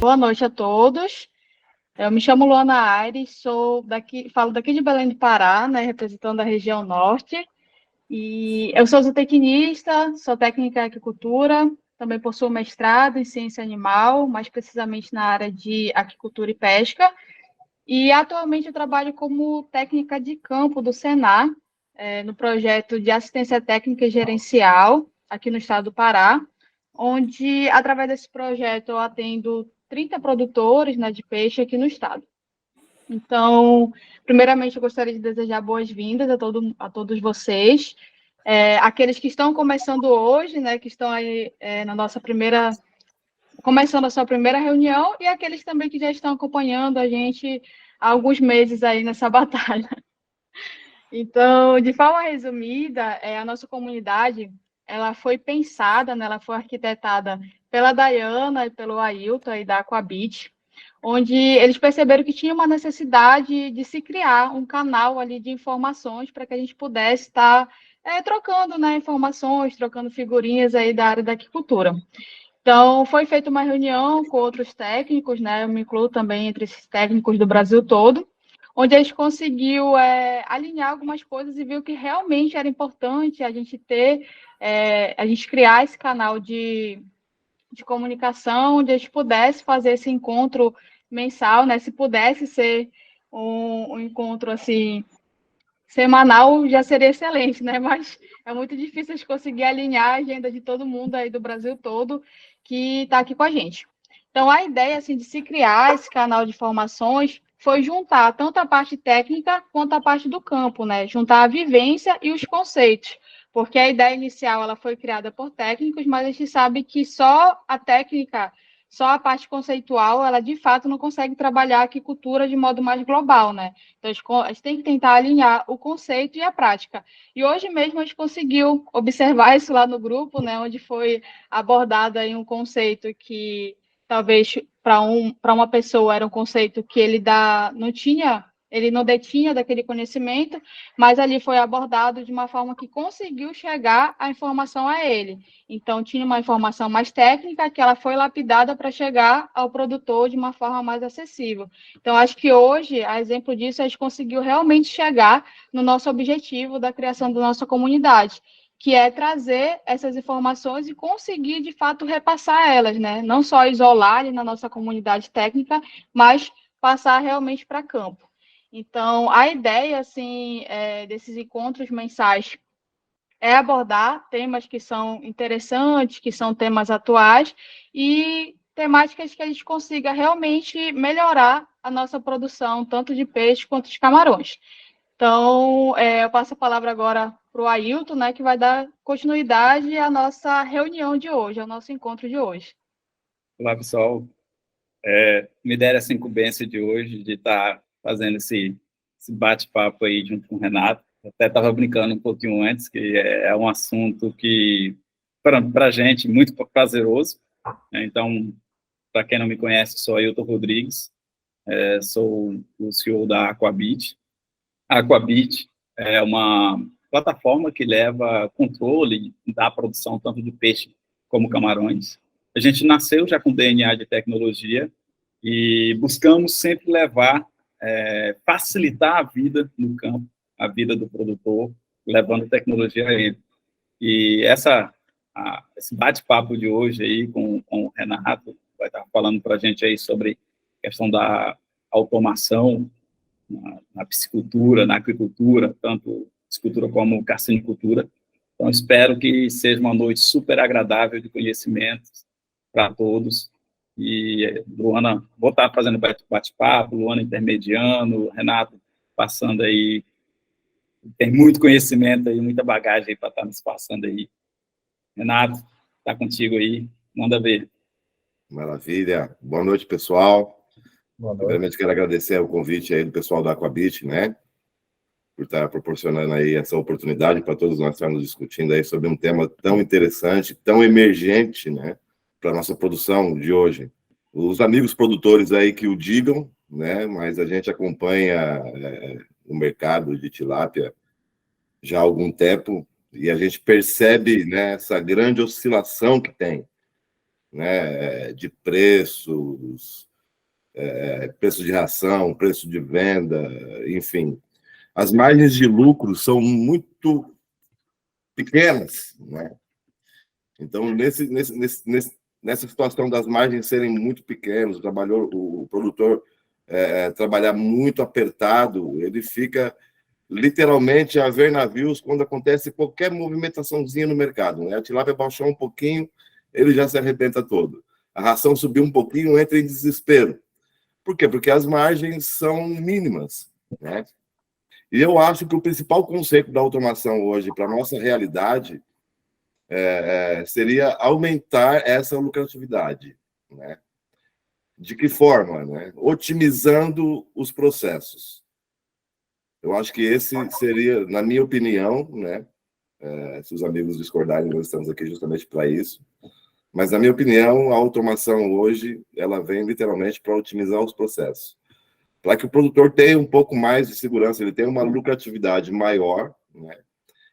Boa noite a todos. Eu me chamo Luana Aires, falo daqui de Belém do Pará, né, representando a região norte. E eu sou zootecnista, sou técnica em aquicultura, também possuo mestrado em ciência animal, mais precisamente na área de aquicultura e pesca. E atualmente eu trabalho como técnica de campo do Senar, no projeto de assistência técnica e gerencial aqui no estado do Pará, onde, através desse projeto, eu atendo 30 produtores, né, de peixe aqui no estado. Então, primeiramente, eu gostaria de desejar boas-vindas a todos vocês, aqueles que estão começando hoje, né, que estão aí na nossa começando a sua primeira reunião, e aqueles também que já estão acompanhando a gente há alguns meses aí nessa batalha. Então, de forma resumida, a nossa comunidade, ela foi pensada, né, ela foi arquitetada pela Dayana e pelo Ailton aí da Aquabit, onde eles perceberam que tinha uma necessidade de se criar um canal ali de informações para que a gente pudesse estar trocando, né, informações, trocando figurinhas aí da área da aquicultura. Então, foi feita uma reunião com outros técnicos, né? Eu me incluo também entre esses técnicos do Brasil todo, onde a gente conseguiu alinhar algumas coisas e viu que realmente era importante a gente a gente criar esse canal de comunicação, onde a gente pudesse fazer esse encontro mensal, né? Se pudesse ser um encontro assim semanal já seria excelente, né? Mas é muito difícil de conseguir alinhar a agenda de todo mundo aí do Brasil todo que está aqui com a gente. Então, a ideia assim, de se criar esse canal de formações foi juntar tanto a parte técnica quanto a parte do campo, né? Juntar a vivência e os conceitos, porque a ideia inicial ela foi criada por técnicos, mas a gente sabe que só a técnica, só a parte conceitual, ela de fato não consegue trabalhar a aquicultura de modo mais global, né? Então, a gente tem que tentar alinhar o conceito e a prática. E hoje mesmo a gente conseguiu observar isso lá no grupo, né, onde foi abordado aí um conceito que talvez para uma pessoa era um conceito que ele não detinha daquele conhecimento, mas ali foi abordado de uma forma que conseguiu chegar a informação a ele. Então, tinha uma informação mais técnica que ela foi lapidada para chegar ao produtor de uma forma mais acessível. Então, acho que hoje, a exemplo disso, a gente conseguiu realmente chegar no nosso objetivo da criação da nossa comunidade, que é trazer essas informações e conseguir, de fato, repassar elas, né? Não só isolar ali na nossa comunidade técnica, mas passar realmente para campo. Então, a ideia, assim, desses encontros mensais é abordar temas que são interessantes, que são temas atuais e temáticas que a gente consiga realmente melhorar a nossa produção, tanto de peixe quanto de camarões. Então, eu passo a palavra agora para o Ailton, né, que vai dar continuidade à nossa reunião de hoje, ao nosso encontro de hoje. Olá, pessoal. Me deram essa incumbência de hoje, de estar fazendo esse bate-papo aí junto com o Renato. Até estava brincando um pouquinho antes, que é um assunto que, para a gente, muito prazeroso. Então, para quem não me conhece, sou Ailton Rodrigues, sou o CEO da Aquabit. A Aquabit é uma plataforma que leva controle da produção tanto de peixe como camarões. A gente nasceu já com DNA de tecnologia e buscamos sempre facilitar a vida no campo, a vida do produtor, levando tecnologia a ele. E esse bate-papo de hoje aí com o Renato vai estar falando para a gente aí sobre a questão da automação na piscicultura, na aquicultura, tanto piscicultura como carcinicultura. Então, espero que seja uma noite super agradável de conhecimentos para todos. E Luana, vou estar fazendo bate-papo, Luana intermediando, Renato passando aí, tem muito conhecimento aí, muita bagagem para estar nos passando aí. Renato, está contigo aí, manda ver. Maravilha. Boa noite, pessoal. Boa noite. Primeiramente, quero agradecer o convite aí do pessoal da Aquabit, né, por estar proporcionando aí essa oportunidade para todos nós estarmos discutindo aí sobre um tema tão interessante, tão emergente, né, para a nossa produção de hoje. Os amigos produtores aí que o digam, né, mas a gente acompanha o mercado de tilápia já há algum tempo e a gente percebe, né, essa grande oscilação que tem. né, de preços, preço de ração, preço de venda, enfim. As margens de lucro são muito pequenas, né? Então, nessa situação das margens serem muito pequenas, o produtor trabalhar muito apertado, ele fica literalmente a ver navios quando acontece qualquer movimentaçãozinha no mercado, né? A tilápia baixou um pouquinho, ele já se arrebenta todo. A ração subiu um pouquinho, entra em desespero. Por quê? Porque as margens são mínimas, né? E eu acho que o principal conceito da automação hoje para a nossa realidade seria aumentar essa lucratividade, né? De que forma, né? Otimizando os processos. Eu acho que esse seria, na minha opinião, né? Se os amigos discordarem, nós estamos aqui justamente para isso. Mas, na minha opinião, a automação hoje, ela vem literalmente para otimizar os processos. Para que o produtor tenha um pouco mais de segurança, ele tenha uma lucratividade maior, né?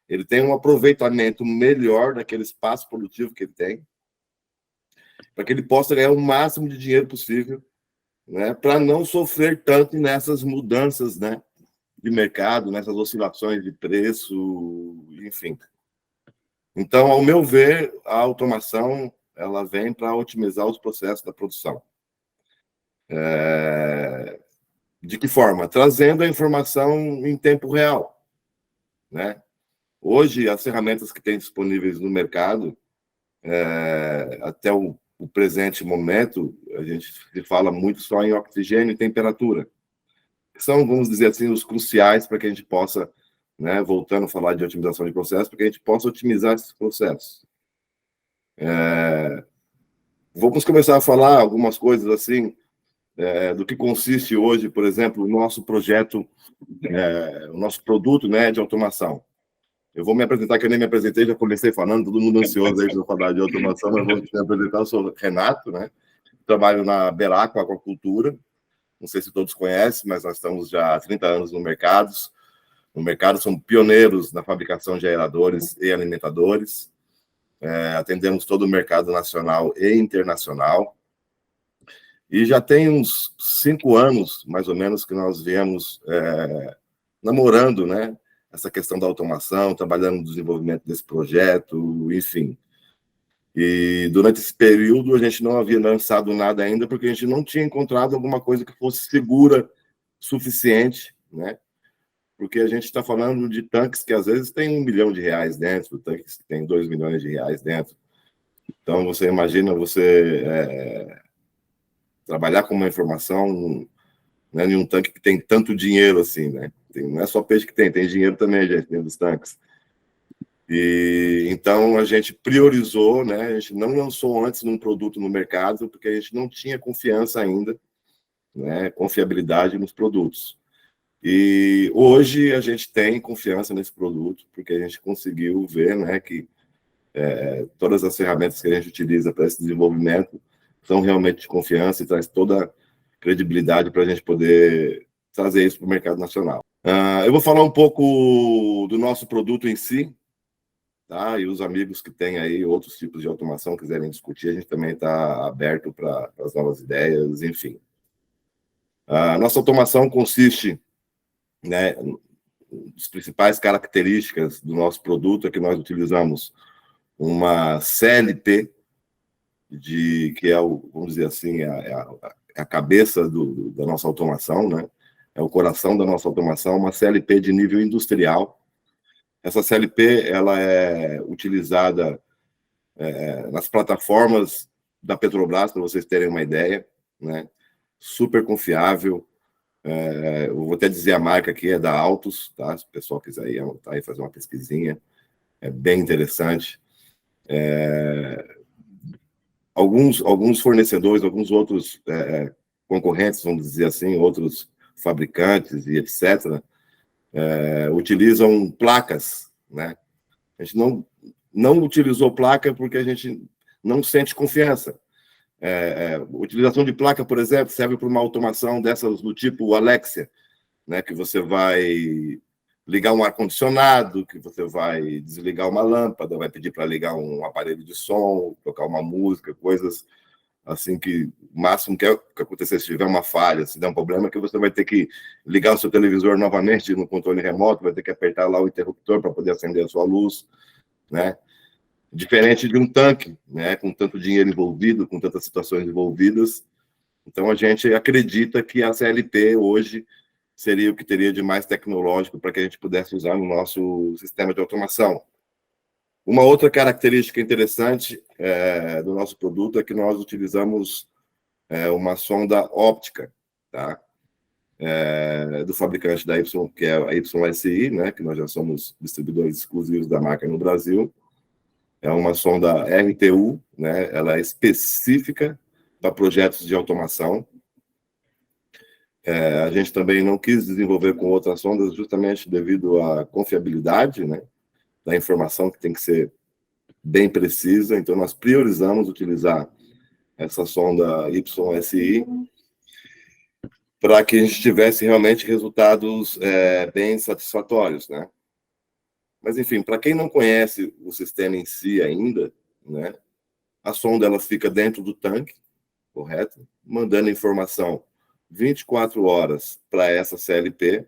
Ele tenha um aproveitamento melhor daquele espaço produtivo que ele tem, para que ele possa ganhar o máximo de dinheiro possível, né? Para não sofrer tanto nessas mudanças, né? De mercado, nessas oscilações de preço, enfim. Então, ao meu ver, a automação ela vem para otimizar os processos da produção. De que forma? Trazendo a informação em tempo real, né? Hoje, as ferramentas que tem disponíveis no mercado, até o presente momento, a gente se fala muito só em oxigênio e temperatura, que são, vamos dizer assim, os cruciais para que a gente possa, né, voltando a falar de otimização de processos, para que a gente possa otimizar esses processos. Vamos começar a falar algumas coisas assim, do que consiste hoje, por exemplo, o nosso projeto, o nosso produto, né, de automação. Eu vou me apresentar, que eu nem me apresentei, já comecei falando, todo mundo ansioso aí para falar de automação, mas vou me apresentar. Eu sou Renato, né? Trabalho na Beraco Aquacultura. Não sei se todos conhecem, mas nós estamos já há 30 anos no mercado. No mercado, somos pioneiros na fabricação de aeradores e alimentadores. Atendemos todo o mercado nacional e internacional. E já tem uns 5 anos, mais ou menos, que nós viemos namorando, né? Essa questão da automação, trabalhando no desenvolvimento desse projeto, enfim. E durante esse período a gente não havia lançado nada ainda, porque a gente não tinha encontrado alguma coisa que fosse segura suficiente, né? Porque a gente está falando de tanques que às vezes tem R$1 milhão dentro, tanques que tem R$2 milhões dentro. Então você imagina trabalhar com uma informação, né, em um tanque que tem tanto dinheiro assim, né? Não é só peixe que tem dinheiro também, gente, dentro dos tanques. E então a gente priorizou, né? A gente não lançou antes um produto no mercado porque a gente não tinha confiança ainda, né? Confiabilidade nos produtos. E hoje a gente tem confiança nesse produto porque a gente conseguiu ver, né, que todas as ferramentas que a gente utiliza para esse desenvolvimento são realmente de confiança e traz toda a credibilidade para a gente poder trazer isso para o mercado nacional. Eu vou falar um pouco do nosso produto em si, tá? E os amigos que têm aí outros tipos de automação quiserem discutir, a gente também está aberto para as novas ideias, enfim. A nossa automação consiste, né, as principais características do nosso produto é que nós utilizamos uma CLP, que é vamos dizer assim, a cabeça da nossa automação, né? É o coração da nossa automação, uma CLP de nível industrial. Essa CLP ela é utilizada nas plataformas da Petrobras, para vocês terem uma ideia, né? Super confiável. Eu vou até dizer a marca aqui, é da Altos, tá? Se o pessoal quiser ir anotar e fazer uma pesquisinha, é bem interessante. Alguns fornecedores, alguns outros concorrentes, vamos dizer assim, outros fabricantes e etc., utilizam placas, né? A gente não utilizou placa porque a gente não sente confiança. Utilização de placa, por exemplo, serve para uma automação dessas do tipo Alexia, né? Que você vai ligar um ar-condicionado, que você vai desligar uma lâmpada, vai pedir para ligar um aparelho de som, tocar uma música, coisas assim que o máximo que acontecer se tiver uma falha, se der um problema, é que você vai ter que ligar o seu televisor novamente no controle remoto, vai ter que apertar lá o interruptor para poder acender a sua luz, né? Diferente de um tanque, né? Com tanto dinheiro envolvido, com tantas situações envolvidas. Então, a gente acredita que a CLP hoje seria o que teria de mais tecnológico para que a gente pudesse usar no nosso sistema de automação. Uma outra característica interessante do nosso produto é que nós utilizamos uma sonda óptica, tá? Do fabricante da Y, que é a YSI, né? Que nós já somos distribuidores exclusivos da marca no Brasil. É uma sonda RTU, né? Ela é específica para projetos de automação. A gente também não quis desenvolver com outras sondas justamente devido à confiabilidade, né, da informação, que tem que ser bem precisa. Então, nós priorizamos utilizar essa sonda YSI para que a gente tivesse realmente resultados bem satisfatórios, né? Mas, enfim, para quem não conhece o sistema em si ainda, né, a sonda ela fica dentro do tanque, correto? Mandando informação 24 horas para essa CLP,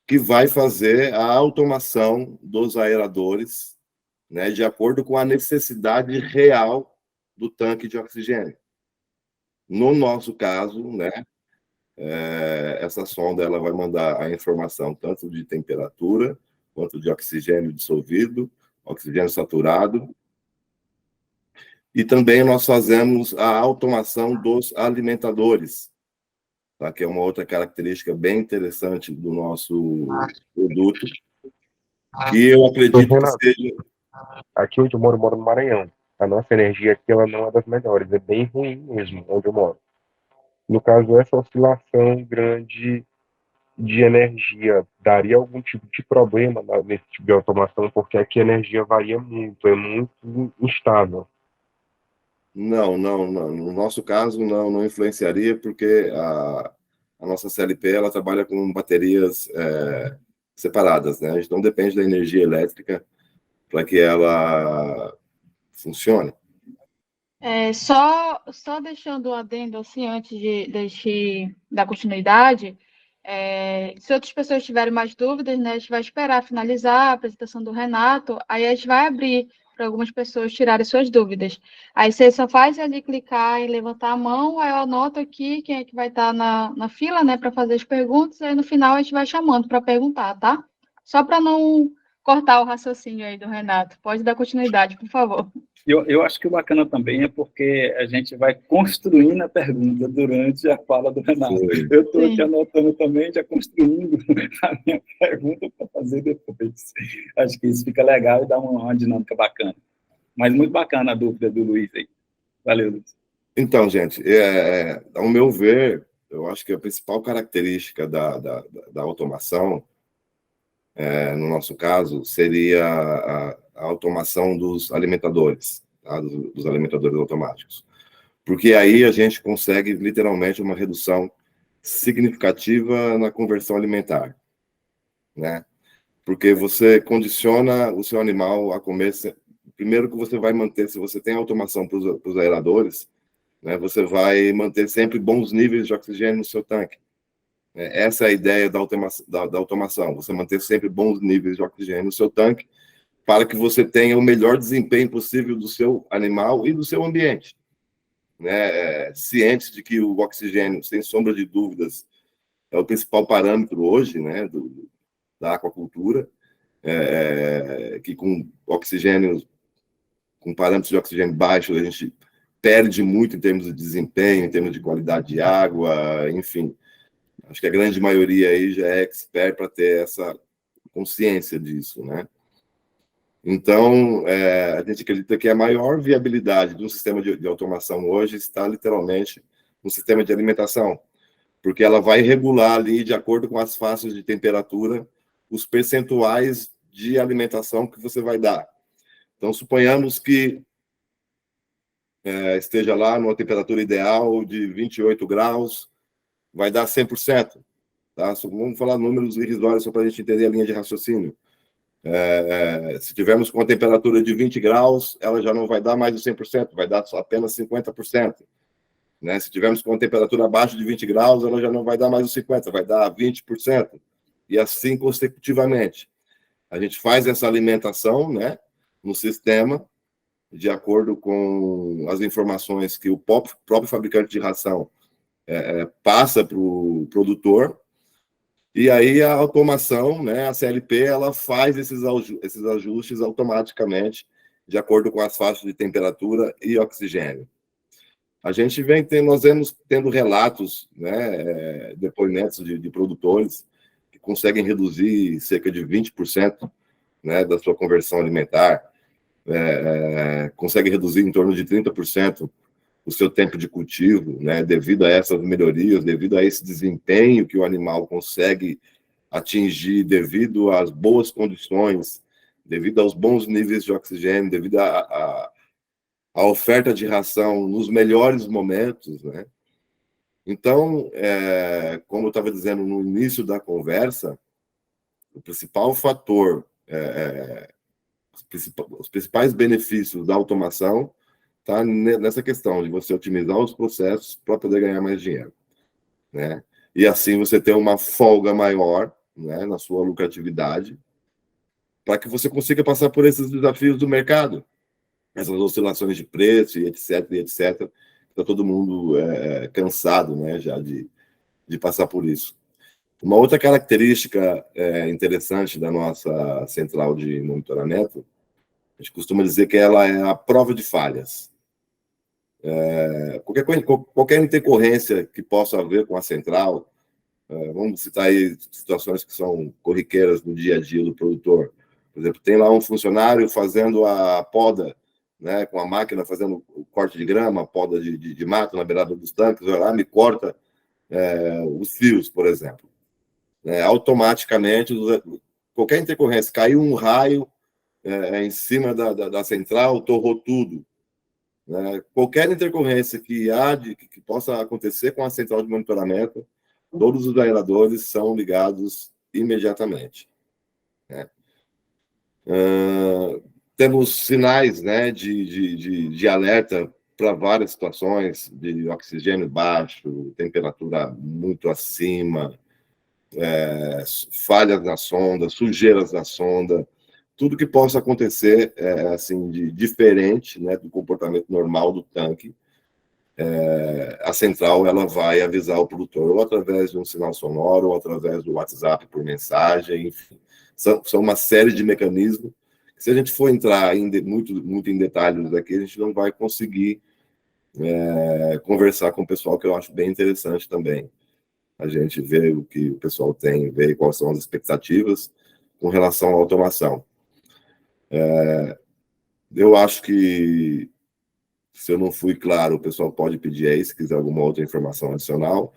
que vai fazer a automação dos aeradores, né, de acordo com a necessidade real do tanque de oxigênio. No nosso caso, né, essa sonda ela vai mandar a informação tanto de temperatura, quanto de oxigênio dissolvido, oxigênio saturado, e também nós fazemos a automação dos alimentadores, tá? Que é uma outra característica bem interessante do nosso produto, que eu acredito que seja... Aqui onde eu moro no Maranhão. A nossa energia aqui ela não é das melhores, é bem ruim mesmo, onde eu moro. No caso, essa oscilação grande de energia daria algum tipo de problema nesse tipo de automação, porque aqui a energia varia muito, é muito instável. Não. No nosso caso, não influenciaria, porque a nossa CLP ela trabalha com baterias separadas, né? Então depende da energia elétrica para que ela funcione. Só deixando um adendo, assim, antes de dar continuidade, se outras pessoas tiverem mais dúvidas, né, a gente vai esperar finalizar a apresentação do Renato, aí a gente vai abrir para algumas pessoas tirarem suas dúvidas. Aí você só faz ali clicar e levantar a mão, aí eu anoto aqui quem é que vai estar na fila, né, para fazer as perguntas, aí no final a gente vai chamando para perguntar, tá? Só para não cortar o raciocínio aí do Renato. Pode dar continuidade, por favor. Eu acho que o bacana também é porque a gente vai construindo a pergunta durante a fala do Renato. Sim. Eu estou aqui anotando também, já construindo a minha pergunta para fazer depois. Acho que isso fica legal e dá uma dinâmica bacana. Mas muito bacana a dúvida do Luiz aí. Valeu, Luiz. Então, gente, ao meu ver, eu acho que a principal característica da automação, no nosso caso, seria a automação dos alimentadores, tá? dos alimentadores automáticos. Porque aí a gente consegue, literalmente, uma redução significativa na conversão alimentar, né? Porque você condiciona o seu animal a comer... Primeiro que você vai manter, se você tem automação para os aeradores, né, você vai manter sempre bons níveis de oxigênio no seu tanque. Essa é a ideia da automação, você manter sempre bons níveis de oxigênio no seu tanque, para que você tenha o melhor desempenho possível do seu animal e do seu ambiente. Né? Ciente de que o oxigênio, sem sombra de dúvidas, é o principal parâmetro hoje, né, da aquacultura, que com oxigênio, com parâmetros de oxigênio baixos, a gente perde muito em termos de desempenho, em termos de qualidade de água, enfim. Acho que a grande maioria aí já é expert para ter essa consciência disso, né? Então, a gente acredita que a maior viabilidade de um sistema de automação hoje está literalmente no sistema de alimentação, porque ela vai regular ali, de acordo com as faixas de temperatura, os percentuais de alimentação que você vai dar. Então, suponhamos que esteja lá numa temperatura ideal de 28 graus, vai dar 100%. tá? Vamos falar números irrisórios só para a gente entender a linha de raciocínio. Se tivermos com a temperatura de 20 graus, ela já não vai dar mais de 100%, vai dar apenas 50%. Né? Se tivermos com a temperatura abaixo de 20 graus, ela já não vai dar mais de 50%, vai dar 20%. E assim consecutivamente. A gente faz essa alimentação, né, no sistema, de acordo com as informações que o próprio fabricante de ração passa para o produtor, e aí a automação, né, a CLP, ela faz esses ajustes automaticamente, de acordo com as faixas de temperatura e oxigênio. A gente nós vemos tendo relatos, né, depoimentos de produtores que conseguem reduzir cerca de 20%, né, da sua conversão alimentar, consegue reduzir em torno de 30% o seu tempo de cultivo, né, devido a essas melhorias, devido a esse desempenho que o animal consegue atingir, devido às boas condições, devido aos bons níveis de oxigênio, devido à oferta de ração nos melhores momentos, né? Então, como eu estava dizendo no início da conversa, o principal fator, os principais benefícios da automação está nessa questão de você otimizar os processos para poder ganhar mais dinheiro, né? E assim você ter uma folga maior, né, na sua lucratividade, para que você consiga passar por esses desafios do mercado, essas oscilações de preço e etc, e etc. Está todo mundo cansado, né, já de passar por isso. Uma outra característica interessante da nossa central de monitoramento, a gente costuma dizer que ela é a prova de falhas. Qualquer intercorrência que possa haver com a central, vamos citar aí situações que são corriqueiras no dia a dia do produtor. Por exemplo, tem lá um funcionário fazendo a poda, né, com a máquina fazendo o corte de grama, poda de mato na beirada dos tanques, vai lá, me corta os fios, por exemplo. Automaticamente, qualquer intercorrência, caiu um raio em cima da central, torrou tudo. Qualquer intercorrência que possa acontecer com a central de monitoramento, todos os aeradores são ligados imediatamente. Temos sinais, né, de alerta para várias situações, de oxigênio baixo, temperatura muito acima, falhas na sonda, sujeiras na sonda, tudo que possa acontecer assim, de diferente, né, do comportamento normal do tanque, a central ela vai avisar o produtor, ou através de um sinal sonoro, ou através do WhatsApp por mensagem, enfim. São uma série de mecanismos que, se a gente for entrar muito em detalhes aqui, a gente não vai conseguir conversar com o pessoal, que eu acho bem interessante também. A gente vê o que o pessoal tem, vê quais são as expectativas com relação à automação. Eu acho que, se eu não fui claro, o pessoal pode pedir aí, se quiser alguma outra informação adicional,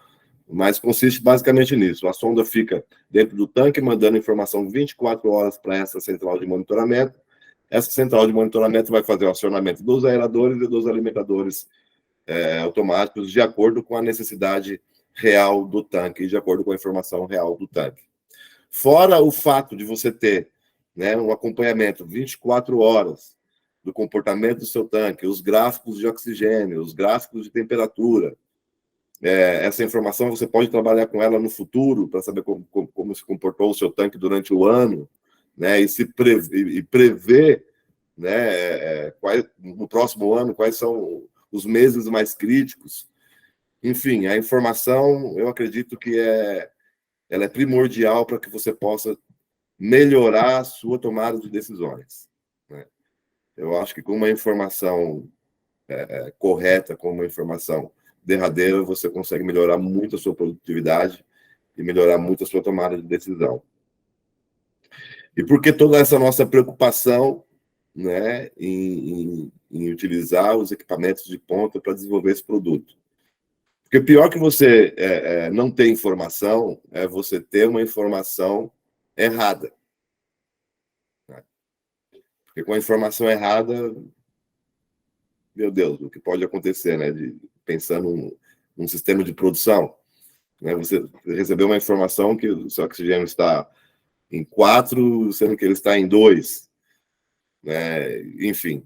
mas consiste basicamente nisso. A sonda fica dentro do tanque, mandando informação 24 horas para essa central de monitoramento. Essa central de monitoramento vai fazer o acionamento dos aeradores e dos alimentadores automáticos, de acordo com a necessidade real do tanque, de acordo com a informação real do tanque. Fora o fato de você ter, né, um acompanhamento 24 horas do comportamento do seu tanque, os gráficos de oxigênio, os gráficos de temperatura, essa informação você pode trabalhar com ela no futuro para saber como se comportou o seu tanque durante o ano, né, e prever, né, no próximo ano quais são os meses mais críticos. Enfim, a informação, eu acredito que ela é primordial para que você possa melhorar a sua tomada de decisões, né? Eu acho que com uma informação correta, com uma informação derradeira, você consegue melhorar muito a sua produtividade e melhorar muito a sua tomada de decisão. E por que toda essa nossa preocupação, né, em utilizar os equipamentos de ponta para desenvolver esse produto? Porque pior que você não ter informação é você ter uma informação errada. Porque com a informação errada, meu Deus, o que pode acontecer, né? Pensando num sistema de produção. né? Você recebeu uma informação que o seu oxigênio está em 4, sendo que ele está em 2, né? Enfim.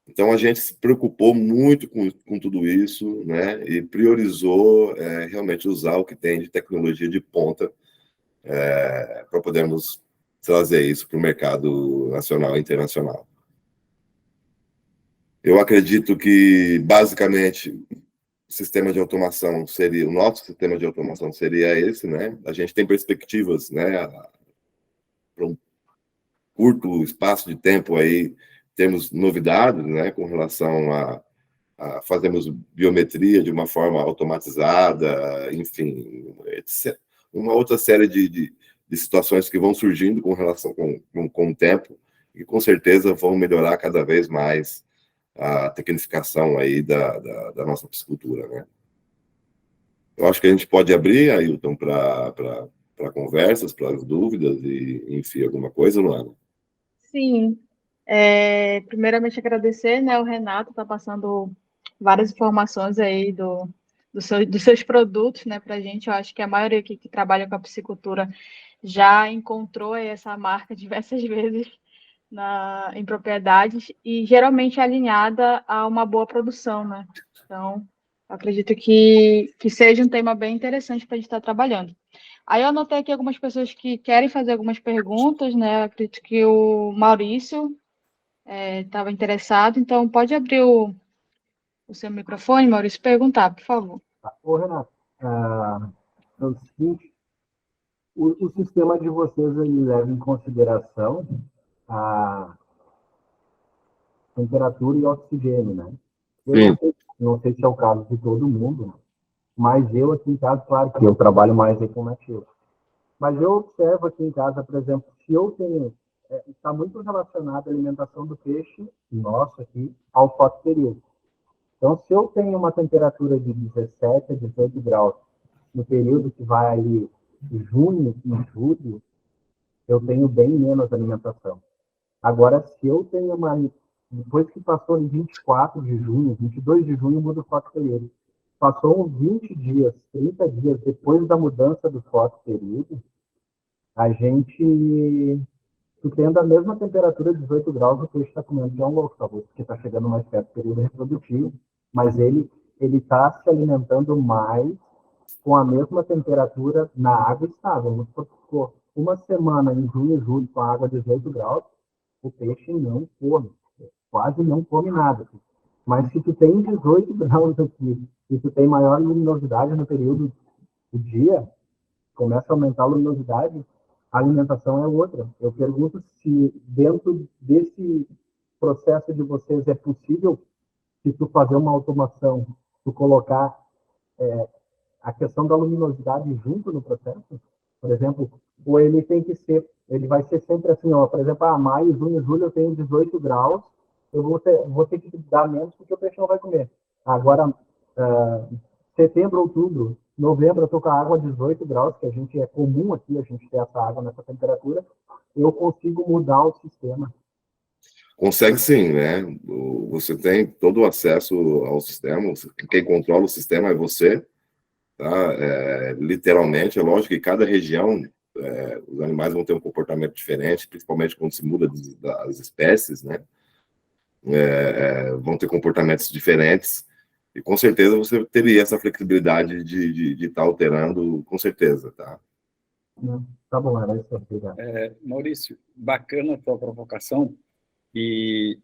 Então, a gente se preocupou muito com tudo isso, né? E priorizou realmente usar o que tem de tecnologia de ponta para podermos trazer isso para o mercado nacional e internacional. Eu acredito que, basicamente, o nosso sistema de automação seria esse, né? A gente tem perspectivas, né, para um curto espaço de tempo aí, temos novidades, né, com relação a fazermos biometria de uma forma automatizada, enfim, uma outra série de situações que vão surgindo com relação com o tempo e com certeza vão melhorar cada vez mais a tecnificação aí da nossa piscicultura, né? Eu acho que a gente pode abrir, Ailton, para conversas, para dúvidas e, enfim, alguma coisa, Luana? Sim. Primeiramente, agradecer, né? O Renato está passando várias informações aí dos seus produtos, né, para a gente. Eu acho que a maioria aqui que trabalha com a piscicultura já encontrou essa marca diversas vezes em propriedades e geralmente alinhada a uma boa produção, né? Então, acredito que seja um tema bem interessante para a gente estar trabalhando. Aí eu anotei aqui algumas pessoas que querem fazer algumas perguntas, né? Acredito que o Maurício estava interessado, então pode abrir o seu microfone, Maurício, perguntar, por favor. Ô, Renato, é o seguinte, o sistema de vocês ele leva em consideração a temperatura e oxigênio, né? Eu não sei se é o caso de todo mundo, mas eu aqui em casa, claro que eu trabalho mais aí com nativo. Mas eu observo aqui em casa, por exemplo, se eu tenho, está muito relacionado a alimentação do peixe, nosso aqui, ao fotoperíodo. Então, se eu tenho uma temperatura de 17 a 18 graus no período que vai ali de junho e julho, eu tenho bem menos alimentação. Agora, se eu tenho depois que passou em 24 de junho, 22 de junho, muda o fotoperíodo. Passou uns 20 dias, 30 dias depois da mudança do fotoperíodo, a gente, tendo a mesma temperatura, 18 graus, o peixe está comendo de um louco, talvez, porque está chegando mais perto do período reprodutivo, mas ele está se alimentando mais com a mesma temperatura na água estável. Ficou uma semana em junho e julho com a água 18 graus, o peixe não come, quase não come nada. Mas se tu tem 18 graus aqui e tu tem maior luminosidade no período do dia, começa a aumentar a luminosidade, a alimentação é outra. Eu pergunto se dentro desse processo de vocês é possível, se tu fazer uma automação, tu colocar a questão da luminosidade junto no processo, por exemplo, ou ele vai ser sempre assim, ó, por exemplo, maio, junho, julho eu tenho 18 graus, eu vou ter que dar menos porque o peixe não vai comer. Agora, setembro, outubro, novembro, eu estou com a água a 18 graus, que é comum aqui, a gente ter essa água nessa temperatura, eu consigo mudar o sistema. Consegue sim, né? Você tem todo o acesso ao sistema, quem controla o sistema é você, tá? Literalmente, é lógico que cada região, os animais vão ter um comportamento diferente, principalmente quando se muda das espécies, né? Vão ter comportamentos diferentes, e com certeza você teria essa flexibilidade de estar alterando, com certeza, tá? Tá bom, era isso, obrigado. Maurício, bacana a tua provocação, e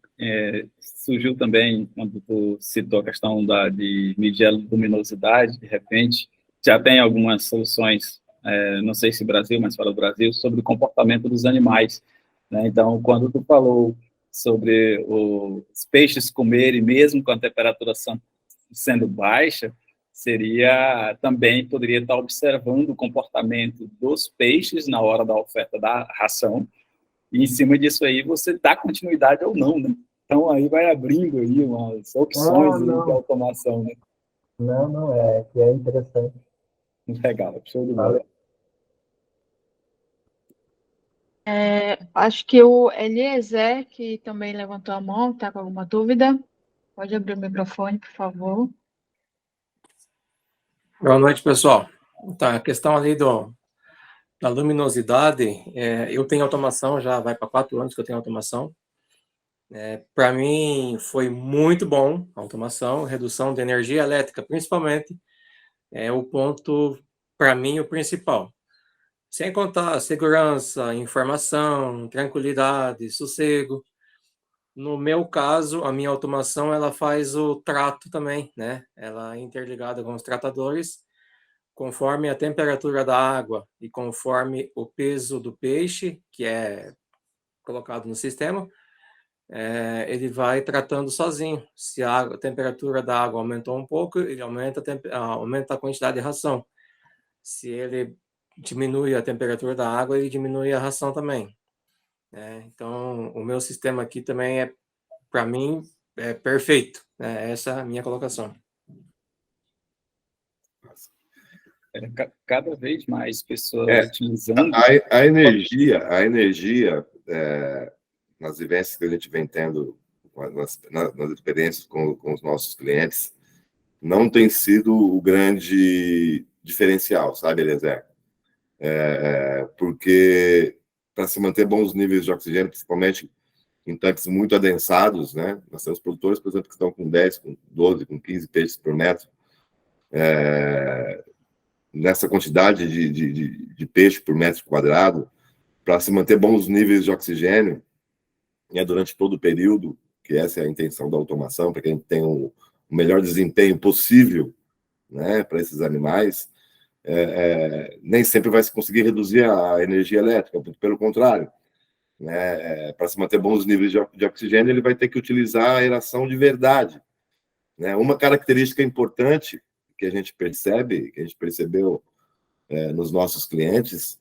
surgiu também, quando tu citou a questão de medir a luminosidade, de repente, já tem algumas soluções, não sei se Brasil, mas fora do Brasil, sobre o comportamento dos animais, né? Então, quando tu falou sobre os peixes comerem, mesmo com a temperatura sendo baixa, poderia estar observando o comportamento dos peixes na hora da oferta da ração, e em cima disso aí você dá continuidade ou não, né? Então aí vai abrindo aí umas opções de automação, né? Não, que é interessante. Legal, show de bola. Acho que o Eliezer, que também levantou a mão, está com alguma dúvida. Pode abrir o microfone, por favor. Boa noite, pessoal. Então, a questão ali da luminosidade, eu tenho automação, já vai para 4 anos que eu tenho automação. Para mim, foi muito bom a automação, redução de energia elétrica, principalmente, é o ponto, para mim, o principal. Sem contar segurança, informação, tranquilidade, sossego. No meu caso, a minha automação, ela faz o trato também, né? Ela é interligada com os tratadores, conforme a temperatura da água e conforme o peso do peixe, que é colocado no sistema, ele vai tratando sozinho. Se a temperatura da água aumentou um pouco, ele aumenta a quantidade de ração. Se ele diminui a temperatura da água, ele diminui a ração também. Então, o meu sistema aqui também para mim, é perfeito. Essa é a minha colocação. Cada vez mais pessoas utilizando... A energia nas vivências que a gente vem tendo, nas experiências com os nossos clientes, não tem sido o grande diferencial, sabe, Eliezer? Porque para se manter bons níveis de oxigênio, principalmente em tanques muito adensados, né? Nós temos produtores, por exemplo, que estão com 10, com 12, com 15 peixes por metro. Nessa quantidade de peixe por metro quadrado, para se manter bons níveis de oxigênio, durante todo o período, que essa é a intenção da automação, para que a gente tenha o melhor desempenho possível, né, para esses animais, nem sempre vai se conseguir reduzir a energia elétrica, pelo contrário. Para se manter bons níveis de oxigênio, ele vai ter que utilizar a aeração de verdade. Uma característica importante que a gente percebe, que a gente percebeu nos nossos clientes,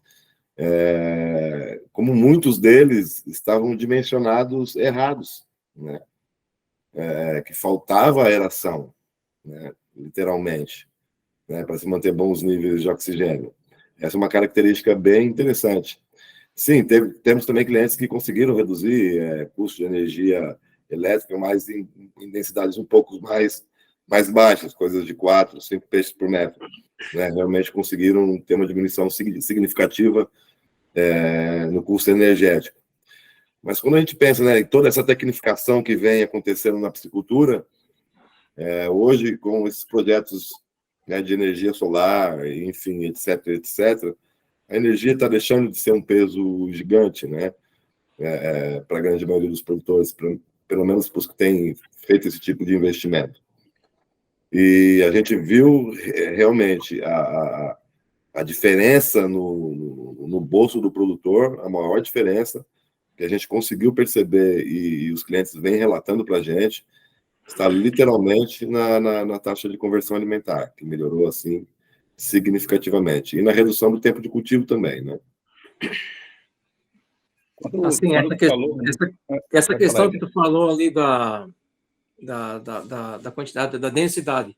como muitos deles estavam dimensionados errados, né? Que faltava aeração, né? Literalmente, né? Para se manter bons níveis de oxigênio. Essa é uma característica bem interessante. Sim, temos também clientes que conseguiram reduzir custo de energia elétrica, mas em densidades um pouco mais baixas, coisas de 4, 5 peixes por metro. Né? Realmente conseguiram ter uma diminuição significativa no custo energético. Mas quando a gente pensa, né, em toda essa tecnificação que vem acontecendo na piscicultura, hoje, com esses projetos, né, de energia solar, enfim, etc., a energia está deixando de ser um peso gigante, né, para a grande maioria dos produtores, pelo menos para os que têm feito esse tipo de investimento. E a gente viu realmente a diferença no bolso do produtor, a maior diferença que a gente conseguiu perceber, e os clientes vêm relatando para a gente, está literalmente na taxa de conversão alimentar, que melhorou assim significativamente, e na redução do tempo de cultivo também, né? Assim, essa questão que tu falou ali da quantidade, da densidade,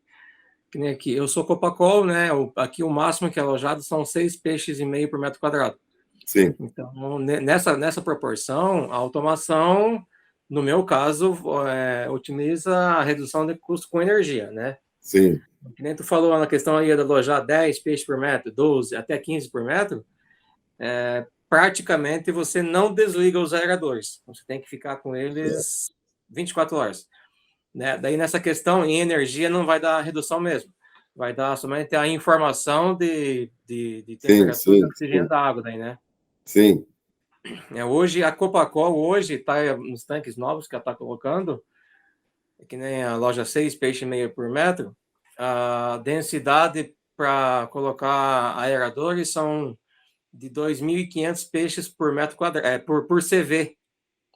que nem aqui, eu sou Copacol, né? Aqui o máximo que é alojado são 6 peixes e meio por metro quadrado. Sim. Então, nessa proporção, a automação, no meu caso, otimiza a redução de custo com energia, né? Sim. Que nem tu falou na questão aí de alojar 10 peixes por metro, 12, até 15 por metro, praticamente você não desliga os aeradores. Você tem que ficar com eles 24 horas. Né? Daí, nessa questão, em energia, não vai dar redução mesmo. Vai dar somente a informação de temperatura e oxigênio da água, daí, né? Sim. Hoje, a Copacol, está nos tanques novos que ela está colocando, que nem a loja 6 peixe e meio por metro, a densidade para colocar aeradores são de 2.500 peixes por metro quadrado, por CV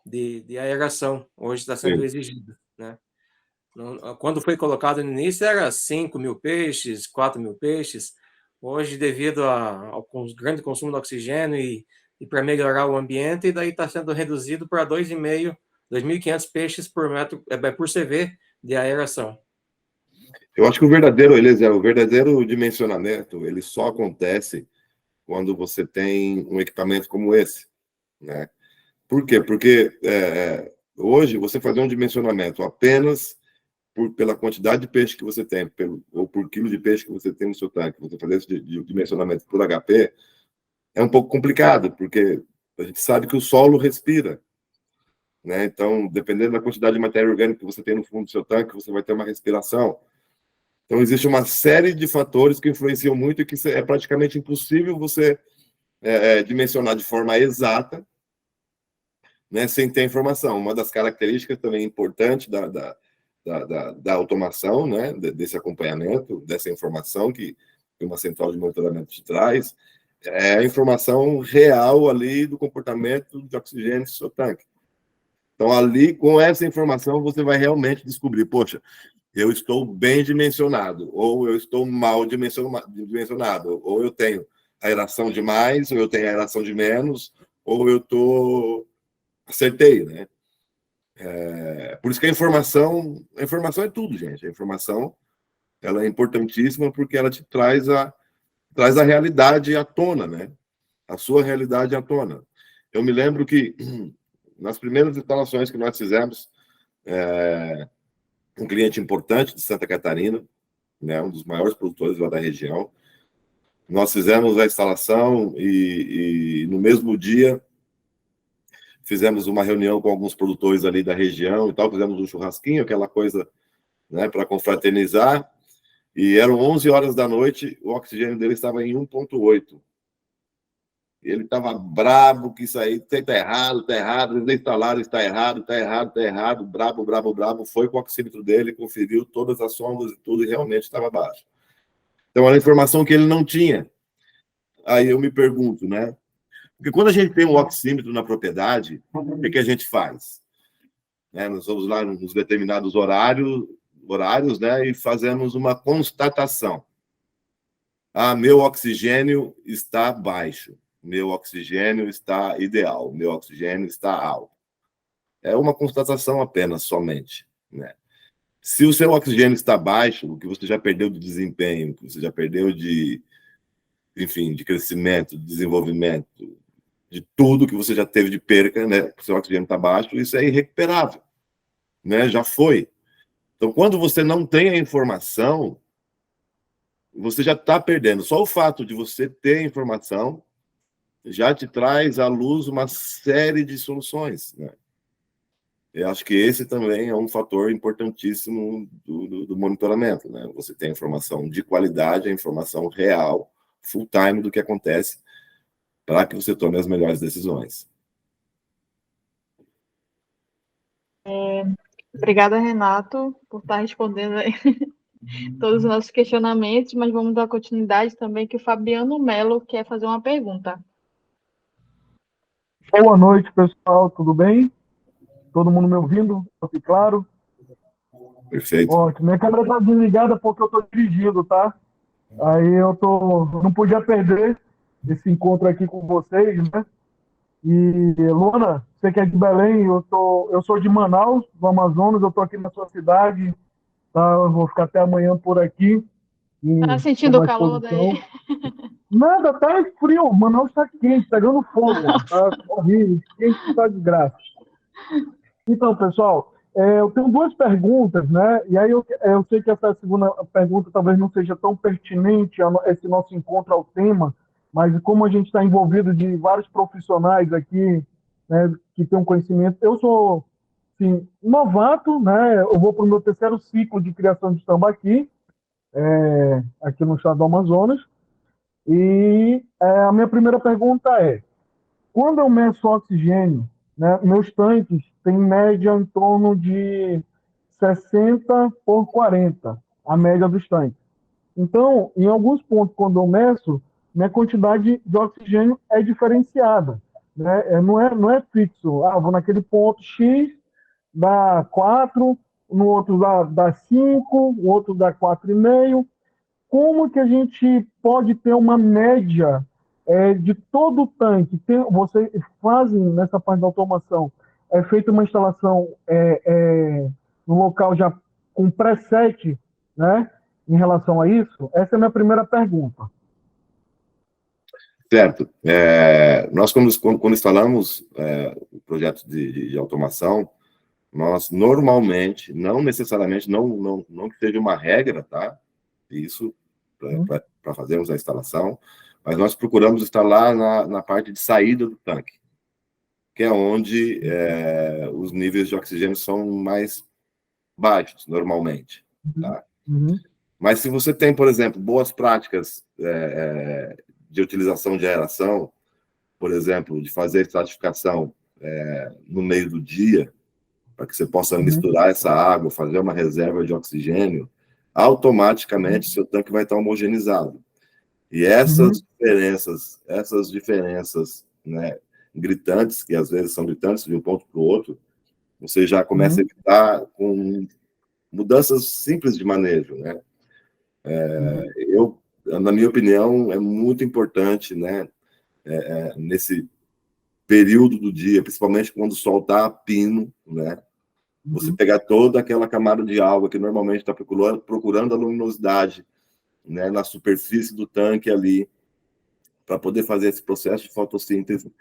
de aeração. Hoje está sendo exigido, né? Quando foi colocado no início, era 5.000 peixes, 4.000 peixes. Hoje, devido ao grande consumo de oxigênio e para melhorar o ambiente, e daí está sendo reduzido para 2.500 peixes por metro, por CV de aeração. Eu acho que o verdadeiro dimensionamento, ele só acontece quando você tem um equipamento como esse, né? Por quê? Porque hoje você fazer um dimensionamento apenas pela quantidade de peixe que você tem, ou por quilo de peixe que você tem no seu tanque, você fazer esse dimensionamento por HP, é um pouco complicado, porque a gente sabe que o solo respira, né? Então, dependendo da quantidade de matéria orgânica que você tem no fundo do seu tanque, você vai ter uma respiração. Então, existe uma série de fatores que influenciam muito e que é praticamente impossível você dimensionar de forma exata, né, sem ter informação. Uma das características também importantes da automação, né, desse acompanhamento, dessa informação que uma central de monitoramento te traz, é a informação real ali do comportamento de oxigênio do seu tanque. Então, ali, com essa informação, você vai realmente descobrir, poxa, eu estou bem dimensionado, ou eu estou mal dimensionado, ou eu tenho aeração de mais, ou eu tenho aeração de menos, ou eu acertei, né? Por isso que a informação é tudo, gente. A informação, ela é importantíssima porque ela te traz a realidade à tona, né? A sua realidade à tona. Eu me lembro que nas primeiras instalações que nós fizemos, um cliente importante de Santa Catarina, né, um dos maiores produtores lá da região, nós fizemos a instalação e no mesmo dia fizemos uma reunião com alguns produtores ali da região e tal, fizemos um churrasquinho, aquela coisa, né, para confraternizar, e eram 11 horas da noite, o oxigênio dele estava em 1,8. Ele estava brabo, que isso aí está errado, eles instalaram, está errado, brabo, foi com o oxímetro dele, conferiu todas as sondas e tudo, e realmente estava baixo. Então, era informação que ele não tinha. Aí eu me pergunto, né? Porque quando a gente tem um oxímetro na propriedade, o que a gente faz? Nós vamos lá nos determinados horários, né, e fazemos uma constatação. Meu oxigênio está baixo, meu oxigênio está ideal, meu oxigênio está alto. É uma constatação apenas, somente, né? Se o seu oxigênio está baixo, o que você já perdeu de desempenho, o que você já perdeu de crescimento, de desenvolvimento, de tudo que você já teve de perca, né? O seu oxigênio está baixo, isso é irrecuperável, né? Já foi. Então, quando você não tem a informação, você já está perdendo. Só o fato de você ter a informação já te traz à luz uma série de soluções, né? Eu acho que esse também é um fator importantíssimo do monitoramento, né? Você tem a informação de qualidade, a informação real, full time do que acontece, para que você tome as melhores decisões. Obrigada, Renato, por estar respondendo aí todos os nossos questionamentos, mas vamos dar continuidade também, que o Fabiano Melo quer fazer uma pergunta. Boa noite, pessoal, tudo bem? Todo mundo me ouvindo? Tá claro? Perfeito. Ótimo. Minha câmera está desligada porque eu estou dirigindo, tá? Aí eu não podia perder esse encontro aqui com vocês, né? E, Luana, você que é de Belém, eu sou de Manaus, do Amazonas, eu estou aqui na sua cidade, tá? Eu vou ficar até amanhã por aqui. Tá sentindo o calor daí? Nada, tá frio, Manaus está quente, pegando fogo, tá horrível, quente tá de graça. Então, pessoal, eu tenho duas perguntas, né? E aí eu sei que essa segunda pergunta talvez não seja tão pertinente a esse nosso encontro ao tema, mas como a gente está envolvido de vários profissionais aqui, né, que têm um conhecimento, eu sou, assim, novato, né? Eu vou para o meu terceiro ciclo de criação de tambaqui, aqui no estado do Amazonas, e a minha primeira pergunta é: quando eu meço oxigênio, né, meus tanques têm média em torno de 60 por 40, a média dos tanques. Então, em alguns pontos, quando eu meço, minha quantidade de oxigênio é diferenciada, né? Não é fixo. Vou naquele ponto X, dá 4, no outro dá 5, o outro dá 4,5. Como que a gente pode ter uma média de todo o tanque? Vocês fazem, nessa parte da automação, feita uma instalação no local já com preset, né, em relação a isso? Essa é a minha primeira pergunta. Certo. Nós, quando instalamos o projeto de automação, nós normalmente, não necessariamente, não que seja uma regra, tá? Isso para fazermos a instalação, mas nós procuramos estar lá na parte de saída do tanque, que é onde os níveis de oxigênio são mais baixos, normalmente. Tá? Mas se você tem, por exemplo, boas práticas de utilização de aeração, por exemplo, de fazer estratificação no meio do dia, para que você possa misturar essa água, fazer uma reserva de oxigênio, automaticamente seu tanque vai estar homogeneizado. E essas diferenças, né, gritantes, que às vezes são gritantes de um ponto para o outro, você já começa a evitar com mudanças simples de manejo, né? Na minha opinião, é muito importante, né, nesse período do dia, principalmente quando o sol está a pino, né, você pegar toda aquela camada de água que normalmente está procurando a luminosidade, né, na superfície do tanque ali, para poder fazer esse processo de fotossíntese,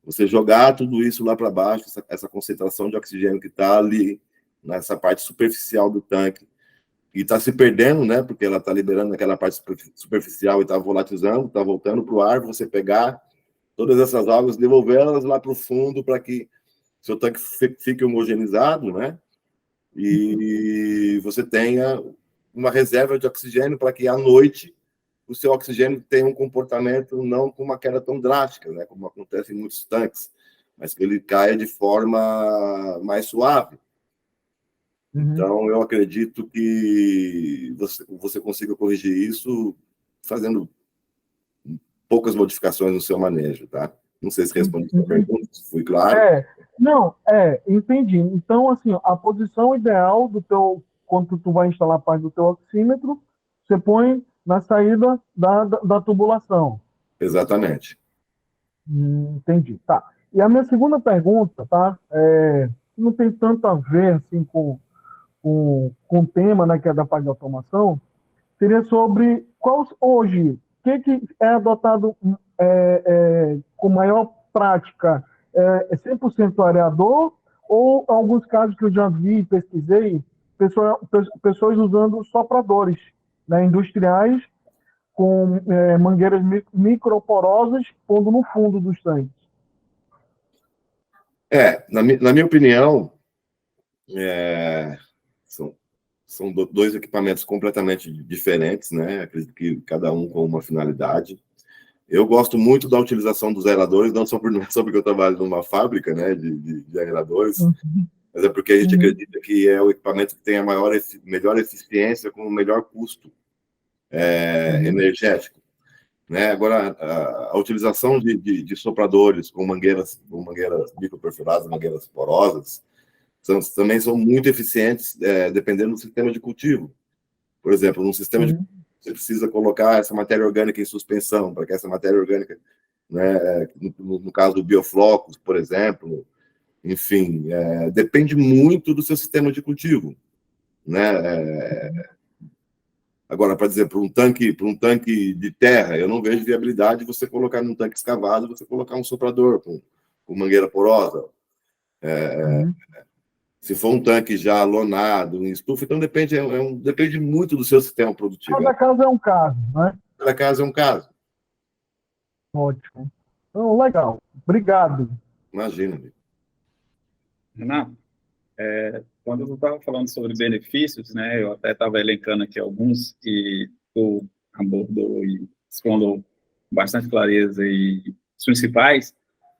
você jogar tudo isso lá para baixo, essa concentração de oxigênio que está ali, nessa parte superficial do tanque, e está se perdendo, né, porque ela está liberando aquela parte superficial e está volatilizando, está voltando para o ar, você pegar todas essas águas, devolvê-las lá para o fundo para que seu tanque fique homogeneizado, né, e você tenha uma reserva de oxigênio para que à noite o seu oxigênio tenha um comportamento não com uma queda tão drástica, né, como acontece em muitos tanques, mas que ele caia de forma mais suave. Então, eu acredito que você consiga corrigir isso fazendo poucas modificações no seu manejo, tá? Não sei se respondi a sua pergunta, se fui claro. Entendi. Então, assim, a posição ideal do teu, quando tu vai instalar a parte do teu oxímetro, você põe na saída da tubulação. Exatamente. Entendi. Tá. E a minha segunda pergunta, tá? Não tem tanto a ver, assim, com o tema, né, que é da parte de automação, seria sobre hoje, o que é adotado com maior prática? É 100% areador ou, em alguns casos que eu já vi, pesquisei, pessoas usando sopradores, né, industriais com mangueiras microporosas pondo no fundo dos tanques? Na minha opinião, são dois equipamentos completamente diferentes, né? Acredito que cada um com uma finalidade. Eu gosto muito da utilização dos aeradores, não só porque eu trabalho numa fábrica, né, de aeradores, mas é porque a gente acredita que é o equipamento que tem a melhor eficiência com o melhor custo energético. Né? Agora, a utilização de sopradores com mangueiras microperfuradas, mangueiras porosas, também são muito eficientes, dependendo do sistema de cultivo. Por exemplo, num sistema de você precisa colocar essa matéria orgânica em suspensão, para que essa matéria orgânica, né, no caso do bioflocos, por exemplo, enfim, depende muito do seu sistema de cultivo. Né? Agora, para dizer, para um tanque de terra, eu não vejo viabilidade você colocar num tanque escavado, você colocar um soprador com mangueira porosa. Se for um tanque já lonado, em estufa, então depende muito do seu sistema produtivo. Cada caso é um caso, né? Cada caso é um caso. Ótimo. Então, legal. Obrigado. Imagina, amigo. Renato, quando eu estava falando sobre benefícios, né, eu até estava elencando aqui alguns que tu abordou e explanou com bastante clareza e os principais,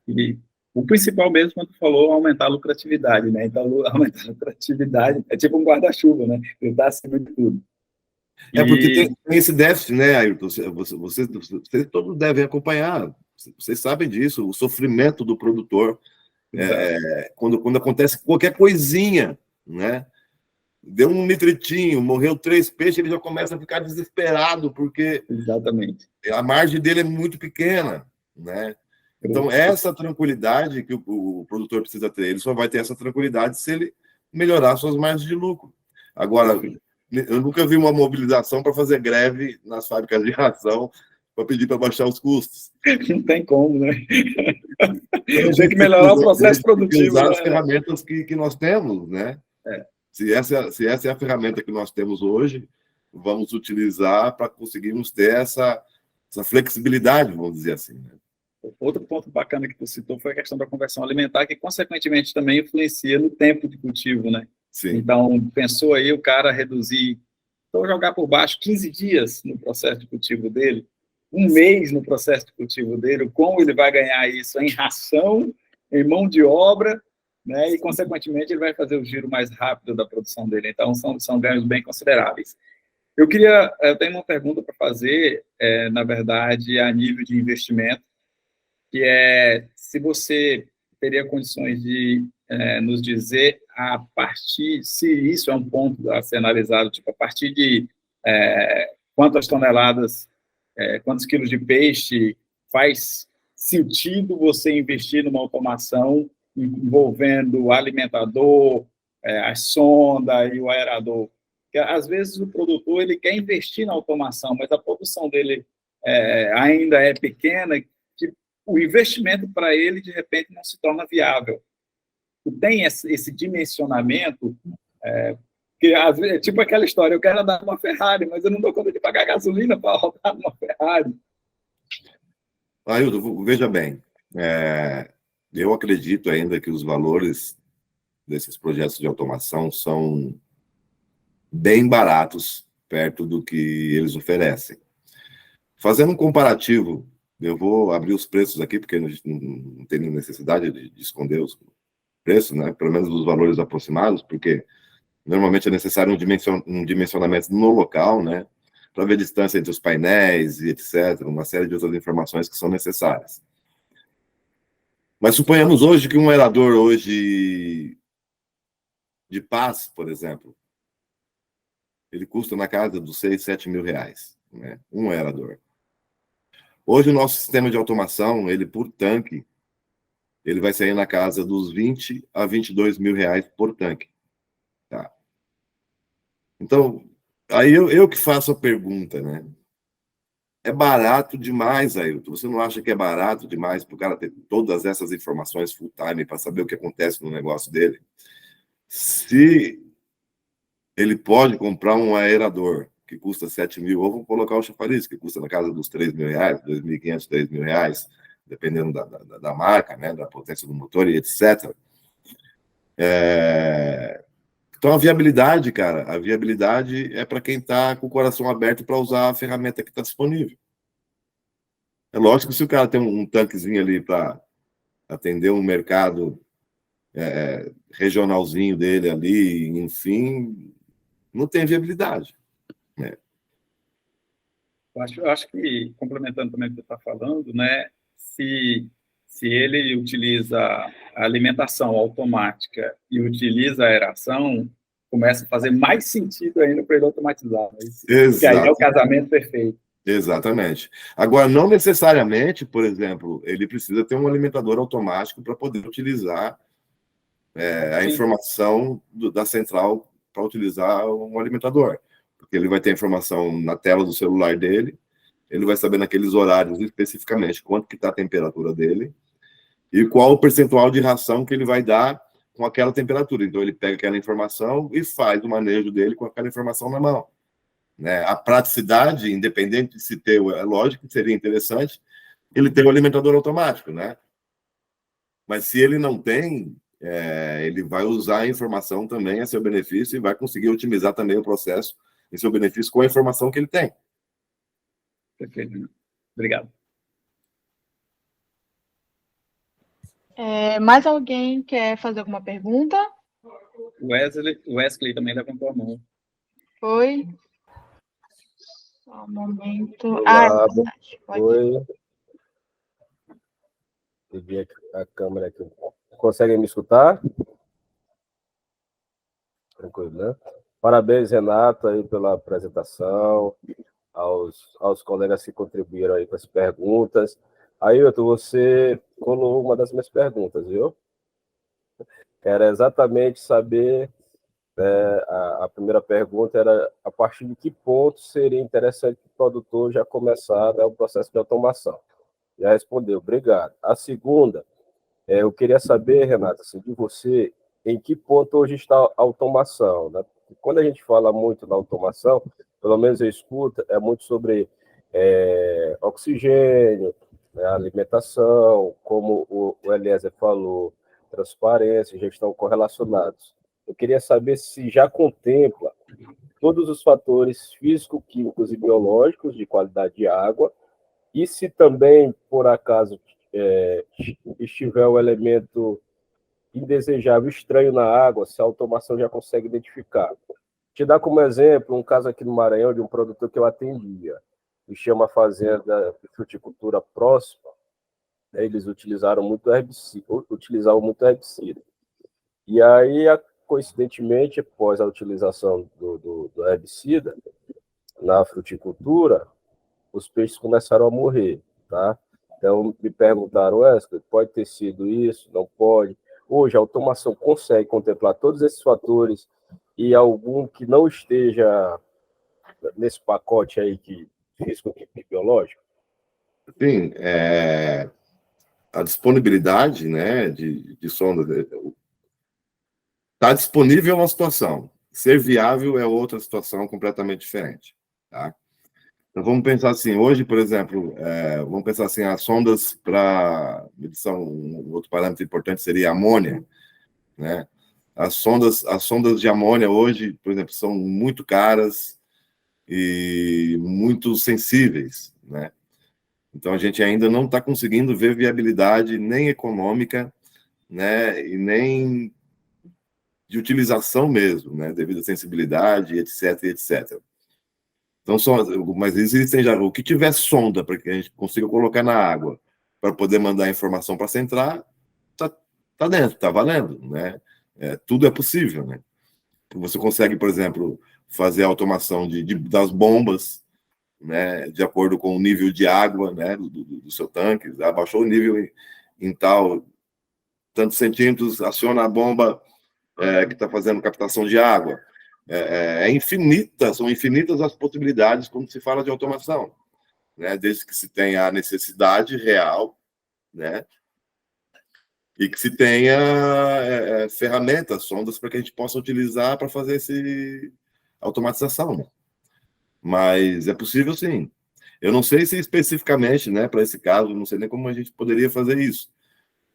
e o principal mesmo, quando tu falou, aumentar a lucratividade, né? Então, aumentar a lucratividade é tipo um guarda-chuva, né? Ele está acima de tudo. Porque tem esse déficit, né, Ayrton? Vocês todos devem acompanhar. Vocês sabem disso, o sofrimento do produtor. Quando acontece qualquer coisinha, né? Deu um nitritinho, morreu 3 peixes, ele já começa a ficar desesperado, porque exatamente, a margem dele é muito pequena, né? Então, essa tranquilidade que o produtor precisa ter, ele só vai ter essa tranquilidade se ele melhorar suas margens de lucro. Agora, eu nunca vi uma mobilização para fazer greve nas fábricas de ração para pedir para baixar os custos. Não tem como, né? Tem que melhorar o processo produtivo. Usar né? as ferramentas que nós temos, né? Se essa é a ferramenta que nós temos hoje, vamos utilizar para conseguirmos ter essa flexibilidade, vamos dizer assim. Né? Outro ponto bacana que tu citou foi a questão da conversão alimentar, que consequentemente também influencia no tempo de cultivo, né? Sim. Então, pensou aí o cara reduzir, então jogar por baixo 15 dias no processo de cultivo dele, um mês no processo de cultivo dele, como ele vai ganhar isso em ração, em mão de obra, né? E, consequentemente, ele vai fazer o giro mais rápido da produção dele. Então, são ganhos bem consideráveis. Eu tenho uma pergunta para fazer, na verdade, a nível de investimento, que é se você teria condições de nos dizer a partir, se isso é um ponto a ser analisado, tipo, a partir de quantas toneladas, quantos quilos de peixe faz sentido você investir numa automação envolvendo o alimentador, a sonda e o aerador. Porque, às vezes, o produtor ele quer investir na automação, mas a produção dele ainda é pequena, que o investimento para ele, de repente, não se torna viável. Tem esse dimensionamento, que às vezes, é tipo aquela história, eu quero andar numa Ferrari, mas eu não dou conta de pagar gasolina para rodar numa Ferrari. Ailton, veja bem, eu acredito ainda que os valores desses projetos de automação são bem baratos perto do que eles oferecem. Fazendo um comparativo, eu vou abrir os preços aqui, porque não tem necessidade de esconder os preços, né? Pelo menos os valores aproximados, porque normalmente é necessário um dimensionamento no local, né? Para ver a distância entre os painéis e etc., uma série de outras informações que são necessárias. Mas suponhamos hoje que um aerador hoje de paz, por exemplo, ele custa na casa dos 6, 7 mil reais, né? Um aerador. Hoje o nosso sistema de automação, ele por tanque, ele vai sair na casa dos 20 a 22 mil reais por tanque. Tá? Então, aí eu que faço a pergunta, né? É barato demais, Ailton. Você não acha que é barato demais para o cara ter todas essas informações full time para saber o que acontece no negócio dele? Se ele pode comprar um aerador que custa 7 mil, ou vamos colocar o chafariz, que custa na casa dos 3 mil reais, 2.500, 3 mil reais, dependendo da marca, né, da potência do motor e etc. Então, a viabilidade, cara, a viabilidade é para quem está com o coração aberto para usar a ferramenta que está disponível. É lógico que se o cara tem um tanquezinho ali para atender um mercado regionalzinho dele ali, enfim, não tem viabilidade. Né? Eu acho que, complementando também o que você está falando, né, se ele utiliza a alimentação automática e utiliza a aeração, começa a fazer mais sentido ainda para ele automatizar. Porque aí é o casamento perfeito. Exatamente. Agora, não necessariamente, por exemplo, ele precisa ter um alimentador automático para poder utilizar a informação da central para utilizar um alimentador. Porque ele vai ter a informação na tela do celular dele, ele vai saber naqueles horários especificamente quanto que está a temperatura dele e qual o percentual de ração que ele vai dar com aquela temperatura. Então, ele pega aquela informação e faz o manejo dele com aquela informação na mão. Né? A praticidade, independente de se ter, é lógico que seria interessante ele ter um alimentador automático, né? Mas se ele não tem, ele vai usar a informação também a seu benefício e vai conseguir otimizar também o processo em seu benefício com a informação que ele tem. Perfeito. Obrigado. Mais alguém quer fazer alguma pergunta? O Wesley também levantou a mão. Foi? Só um momento. Olá, verdade. oi. Liguei a câmera aqui. Conseguem me escutar? Tranquilo, né? Parabéns, Renato, aí pela apresentação, aos colegas que contribuíram aí com as perguntas. Ailton, você colou uma das minhas perguntas, viu? Era exatamente saber A primeira pergunta era a partir de que ponto seria interessante o produtor já começar, né, o processo de automação. Já respondeu, obrigado. A segunda, eu queria saber, Renato, assim, de você, em que ponto hoje está a automação, né? Quando a gente fala muito na automação, pelo menos eu escuto, é muito sobre oxigênio, né, alimentação, como o Eliezer falou, transparência, gestão correlacionados. Eu queria saber se já contempla todos os fatores físico-químicos e biológicos de qualidade de água, e se também, por acaso, estiver o elemento indesejável, estranho na água, se a automação já consegue identificar. Te dar como exemplo um caso aqui no Maranhão de um produtor que eu atendia, que chama Fazenda de Fruticultura Próxima, né, eles utilizavam muito herbicida. E aí, coincidentemente, após a utilização do herbicida na fruticultura, os peixes começaram a morrer, tá? Então, me perguntaram, Wesley, pode ter sido isso? Não pode? Hoje, a automação consegue contemplar todos esses fatores e algum que não esteja nesse pacote aí de risco biológico? Sim, a disponibilidade, né, de sonda está disponível uma situação, ser viável é outra situação completamente diferente, tá? Então, vamos pensar assim, hoje, por exemplo, vamos pensar assim, as sondas para medição, um outro parâmetro importante seria a amônia, né? As sondas de amônia hoje, por exemplo, são muito caras e muito sensíveis, né? Então, a gente ainda não está conseguindo ver viabilidade nem econômica, né, e nem de utilização mesmo, né, devido à sensibilidade, etc, etc. Então, mas existem já, o que tiver sonda para que a gente consiga colocar na água para poder mandar a informação para a central, tá dentro, tá valendo, né? Tudo é possível, né? Você consegue, por exemplo, fazer a automação das bombas, né, de acordo com o nível de água, né, do seu tanque. Abaixou o nível em tal, tantos centímetros, aciona a bomba que está fazendo captação de água. São infinitas as possibilidades quando se fala de automação, né, desde que se tenha a necessidade real, né, e que se tenha ferramentas, sondas para que a gente possa utilizar para fazer essa automatização, né? Mas é possível, sim. Eu não sei se especificamente, né, para esse caso, não sei nem como a gente poderia fazer isso,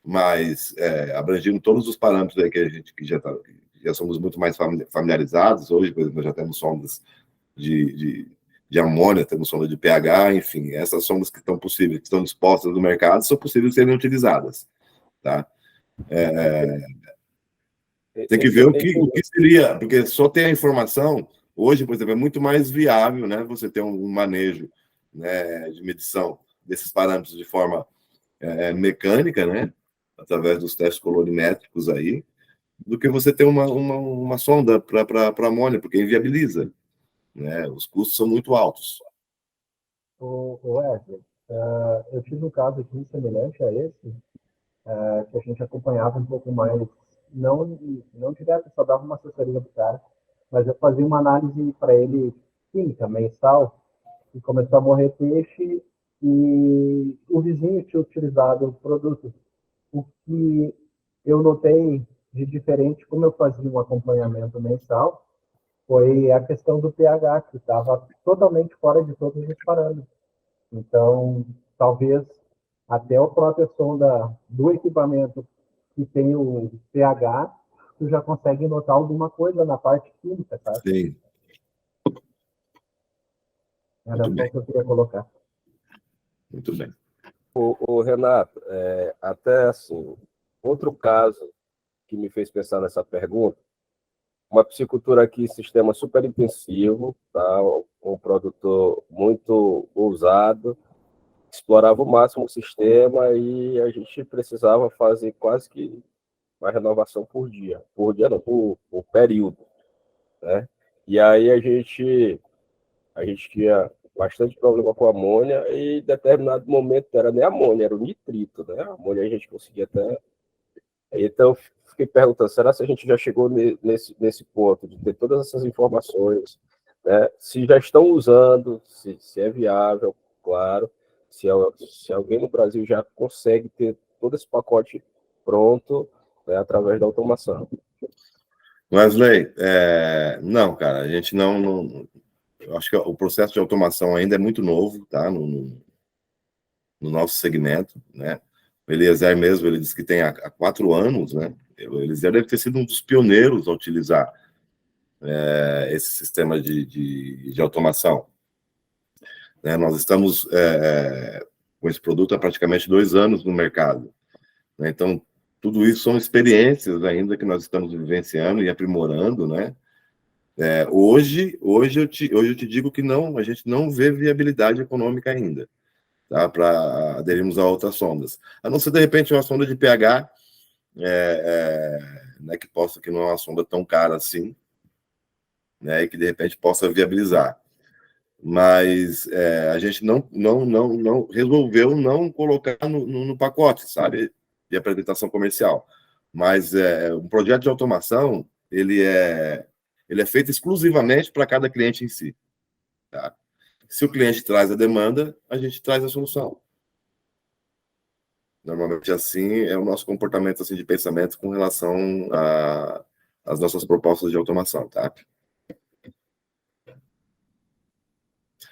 mas abrangindo todos os parâmetros aí que a gente que já somos muito mais familiarizados hoje, por exemplo, nós já temos sondas de amônia, temos sonda de pH, enfim, essas sondas que estão possíveis, que estão dispostas no mercado, são possíveis de serem utilizadas, tá? Tem que ver o que seria, porque só ter a informação, hoje, por exemplo, é muito mais viável, né, você ter um manejo, né, de medição desses parâmetros de forma mecânica, né, através dos testes colorimétricos aí, do que você ter uma sonda para amônia, porque inviabiliza, né, os custos são muito altos. O Wesley, eu tive um caso aqui semelhante a esse, que a gente acompanhava um pouco mais, não direto, só dava uma assessoria para o cara, mas eu fazia uma análise para ele química, mensal, e começou a morrer peixe, e o vizinho tinha utilizado o produto. O que eu notei de diferente, como eu fazia um acompanhamento mensal, foi a questão do pH, que estava totalmente fora de todos os parâmetros. Então, talvez até a própria sonda do equipamento que tem o pH, tu já consegue notar alguma coisa na parte química, tá? Sim. Era só o que eu queria colocar. Muito bem. O Renato, até assim, outro caso que me fez pensar nessa pergunta, uma piscicultura aqui, sistema super intensivo, tá? Um produtor muito ousado, explorava o máximo o sistema e a gente precisava fazer quase que uma renovação por dia não, por período, né? E aí a gente tinha bastante problema com a amônia e em determinado momento não era nem amônia, era o nitrito, né? A amônia a gente conseguia até... Então fiquei perguntando, será que a gente já chegou nesse ponto de ter todas essas informações, né? Se já estão usando, se é viável, claro, se alguém no Brasil já consegue ter todo esse pacote pronto, né, através da automação. Wesley, não, cara, a gente não, eu acho que o processo de automação ainda é muito novo, tá, no nosso segmento, né? O Eliezer mesmo, ele disse que tem há 4 anos, né? O Eliezer deve ter sido um dos pioneiros a utilizar esse sistema de automação. Né? Nós estamos com esse produto há praticamente 2 anos no mercado. Né? Então, tudo isso são experiências ainda que nós estamos vivenciando e aprimorando, né? Hoje eu te digo que não, a gente não vê viabilidade econômica ainda, tá? Para aderirmos a outras sondas. A não ser, de repente, uma sonda de pH, né, que não é uma sonda tão cara assim, né, e que, de repente, possa viabilizar. Mas a gente não resolveu não colocar no pacote, sabe, de apresentação comercial. Mas um projeto de automação, ele é feito exclusivamente para cada cliente em si. Tá? Se o cliente traz a demanda, a gente traz a solução. Normalmente, assim, é o nosso comportamento assim, de pensamento com relação às nossas propostas de automação. Tá?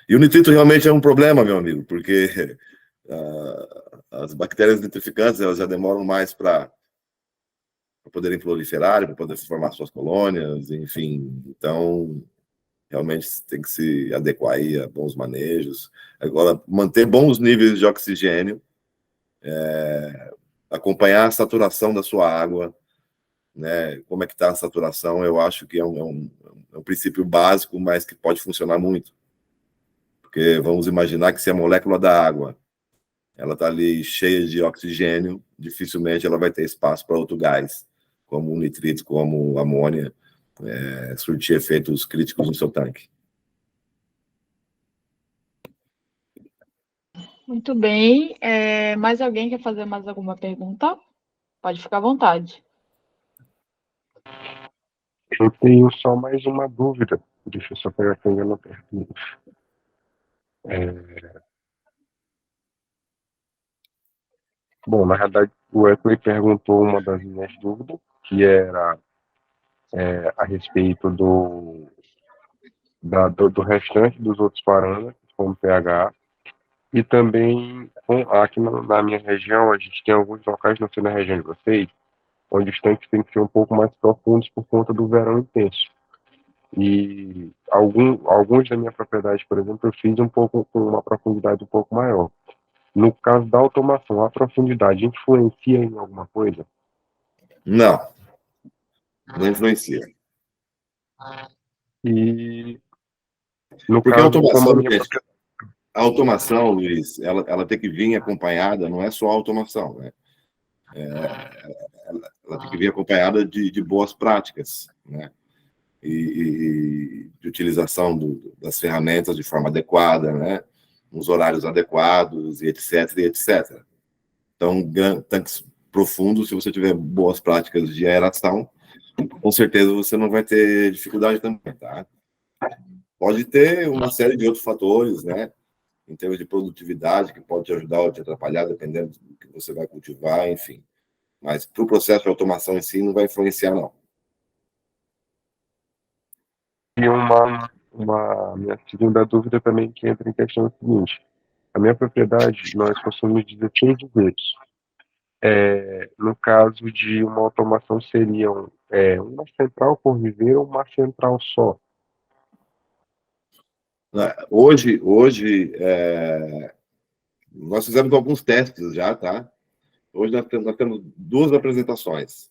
E o nitrito realmente é um problema, meu amigo, porque as bactérias nitrificantes elas já demoram mais para poderem proliferar, para poder formar suas colônias, enfim. Então, realmente tem que se adequar aí a bons manejos. Agora, manter bons níveis de oxigênio, acompanhar a saturação da sua água, né? Como é que está a saturação, eu acho que é um princípio básico, mas que pode funcionar muito. Porque vamos imaginar que se a molécula da água ela está ali cheia de oxigênio, dificilmente ela vai ter espaço para outro gás, como o nitrito, como a amônia, surtir efeitos críticos no seu tanque. Muito bem. Mais alguém quer fazer mais alguma pergunta? Pode ficar à vontade. Eu tenho só mais uma dúvida. Deixa eu só pegar aqui a pergunta. Bom, na verdade, o Wesley perguntou uma das minhas dúvidas, que era a respeito do restante dos outros parâmetros, como pH, e também aqui na minha região, a gente tem alguns locais, não sei na região de vocês, onde os tanques têm que ser um pouco mais profundos por conta do verão intenso. E alguns da minha propriedade, por exemplo, eu fiz com uma profundidade um pouco maior. No caso da automação, a profundidade influencia em alguma coisa? Não influencia. E no Porque caso, a automação, Luiz, ela tem que vir acompanhada, não é só a automação, né? Ela tem que vir acompanhada de boas práticas, né? E de utilização das ferramentas de forma adequada, né? Nos horários adequados, e etc, e etc. Então, tanques profundos, se você tiver boas práticas de aeração, com certeza você não vai ter dificuldade também, tá? Pode ter uma série de outros fatores, né? Em termos de produtividade, que pode te ajudar ou te atrapalhar, dependendo do que você vai cultivar, enfim. Mas para o processo de automação em si, não vai influenciar, não. E minha segunda dúvida também que entra em questão é o seguinte: a minha propriedade, nós possuímos 16 viseiros. No caso de uma automação, seriam uma central por viveiro ou uma central só? Hoje nós fizemos alguns testes já, tá? Hoje nós temos 2 apresentações.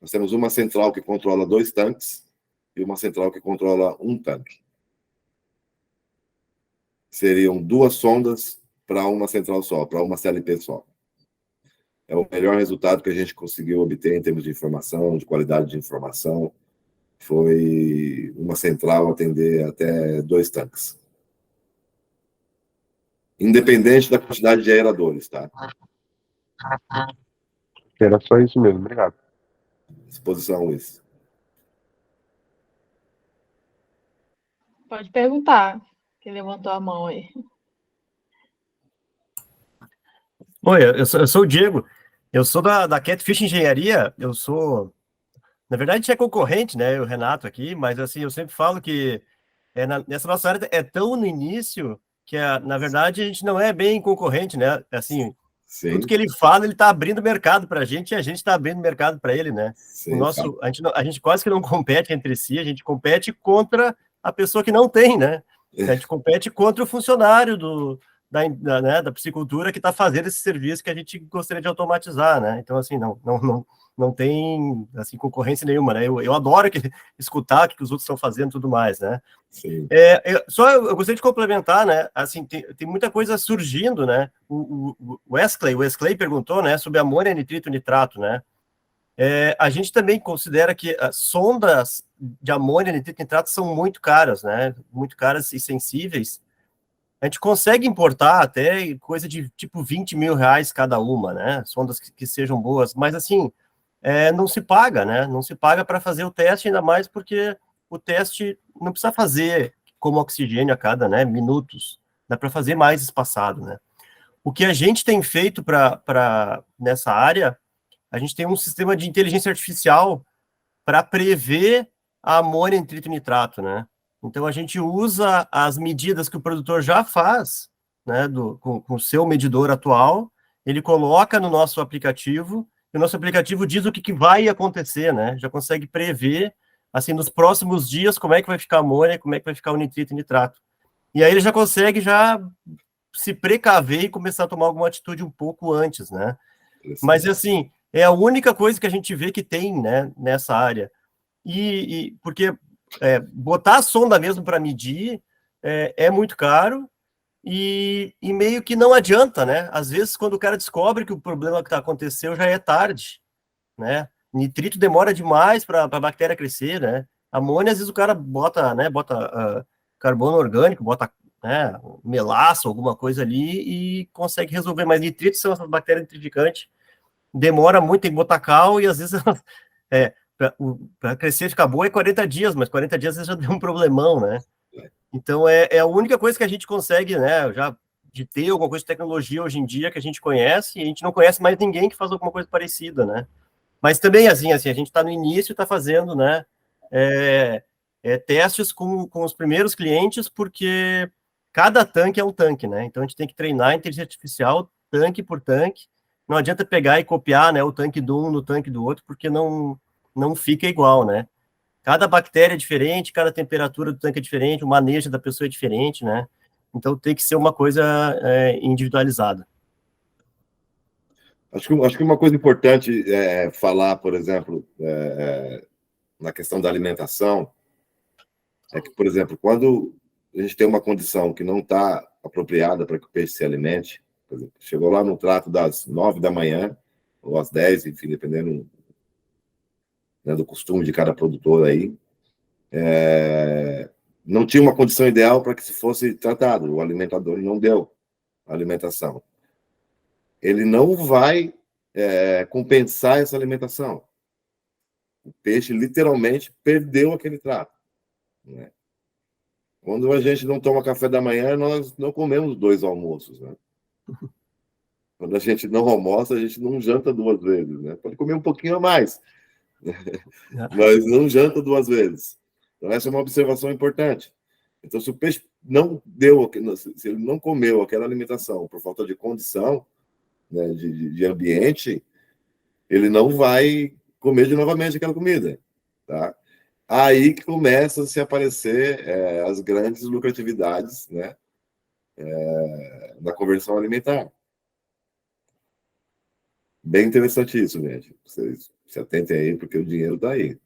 Nós temos uma central que controla 2 tanques e uma central que controla 1 tanque. Seriam 2 sondas para uma central só, para uma CLP só. É o melhor resultado que a gente conseguiu obter em termos de informação, de qualidade de informação. Foi uma central atender até 2 tanques. Independente da quantidade de aeradores, tá? Era só isso mesmo, obrigado. disposição, Luiz. Pode perguntar, quem levantou a mão aí. Oi, eu sou o Diego, eu sou da Catfish Engenharia, na verdade, a gente é concorrente, né, o Renato aqui, mas assim, eu sempre falo que nessa nossa área é tão no início que, na verdade, a gente não é bem concorrente, né, assim, Sim. tudo que ele fala, ele está abrindo mercado para a gente e a gente está abrindo mercado para ele, né, Sim, a gente quase que não compete entre si, a gente compete contra a pessoa que não tem, né, a gente compete contra o funcionário da piscicultura que está fazendo esse serviço que a gente gostaria de automatizar, né? Então, assim, não tem assim, concorrência nenhuma, né? Eu adoro escutar o que os outros estão fazendo e tudo mais, né? Sim. Eu gostaria de complementar, né? Assim, tem muita coisa surgindo, né? O Wesley perguntou, né, sobre amônia, nitrito, nitrato, né? A gente também considera que as sondas de amônia, nitrito, nitrato são muito caras, né? Muito caras e sensíveis. A gente consegue importar até coisa de tipo 20 mil reais cada uma, né? Sondas que sejam boas, mas assim, não se paga, né? Não se paga para fazer o teste, ainda mais porque o teste não precisa fazer como oxigênio a cada, né, minutos, dá para fazer mais espaçado, né? O que a gente tem feito nessa área, a gente tem um sistema de inteligência artificial para prever a amônia, nitrito e nitrato, né? Então, a gente usa as medidas que o produtor já faz, né, com o seu medidor atual, ele coloca no nosso aplicativo, e o nosso aplicativo diz o que vai acontecer, né? Já consegue prever, assim, nos próximos dias, como é que vai ficar a amônia, como é que vai ficar o nitrito e nitrato. E aí ele já consegue se precaver e começar a tomar alguma atitude um pouco antes, né? Mas, assim, é a única coisa que a gente vê que tem, né, nessa área. Porque botar a sonda mesmo para medir é muito caro e meio que não adianta, né? Às vezes, quando o cara descobre que o problema que aconteceu já é tarde, né? Nitrito demora demais para a bactéria crescer, né? Amônia, às vezes o cara bota carbono orgânico, bota melaço, alguma coisa ali e consegue resolver. Mas nitritos são essas bactérias nitrificantes, demora muito, tem que botar cal e às vezes para crescer e ficar boa é 40 dias, mas 40 dias já deu um problemão, né? Então, é a única coisa que a gente consegue, né, já de ter alguma coisa de tecnologia hoje em dia que a gente conhece, e a gente não conhece mais ninguém que faz alguma coisa parecida, né? Mas também, assim a gente está no início, está fazendo, né, testes com os primeiros clientes, porque cada tanque é um tanque, né? Então, a gente tem que treinar a inteligência artificial, tanque por tanque. Não adianta pegar e copiar, né, o tanque de um no tanque do outro, porque não fica igual, né? Cada bactéria é diferente, cada temperatura do tanque é diferente, o manejo da pessoa é diferente, né? Então tem que ser uma coisa individualizada. Acho que uma coisa importante falar, por exemplo, na questão da alimentação, é que, por exemplo, quando a gente tem uma condição que não está apropriada para que o peixe se alimente, por exemplo, chegou lá no trato das 9 da manhã, ou às 10, enfim, dependendo, né, do costume de cada produtor aí, não tinha uma condição ideal para que se fosse tratado. O alimentador não deu a alimentação. Ele não vai compensar essa alimentação. O peixe literalmente perdeu aquele trato, né? Quando a gente não toma café da manhã, nós não comemos 2 almoços, né? Quando a gente não almoça, a gente não janta 2 vezes, né? Pode comer um pouquinho a mais, mas não janta 2 vezes. Então, essa é uma observação importante. Então, se o peixe não deu, se ele não comeu aquela alimentação por falta de condição, né, de ambiente, ele não vai comer novamente aquela comida, tá? Aí que começam a se aparecer as grandes lucratividades, né, da conversão alimentar. Bem interessante isso, gente. Vocês se atentem aí, porque o dinheiro está aí.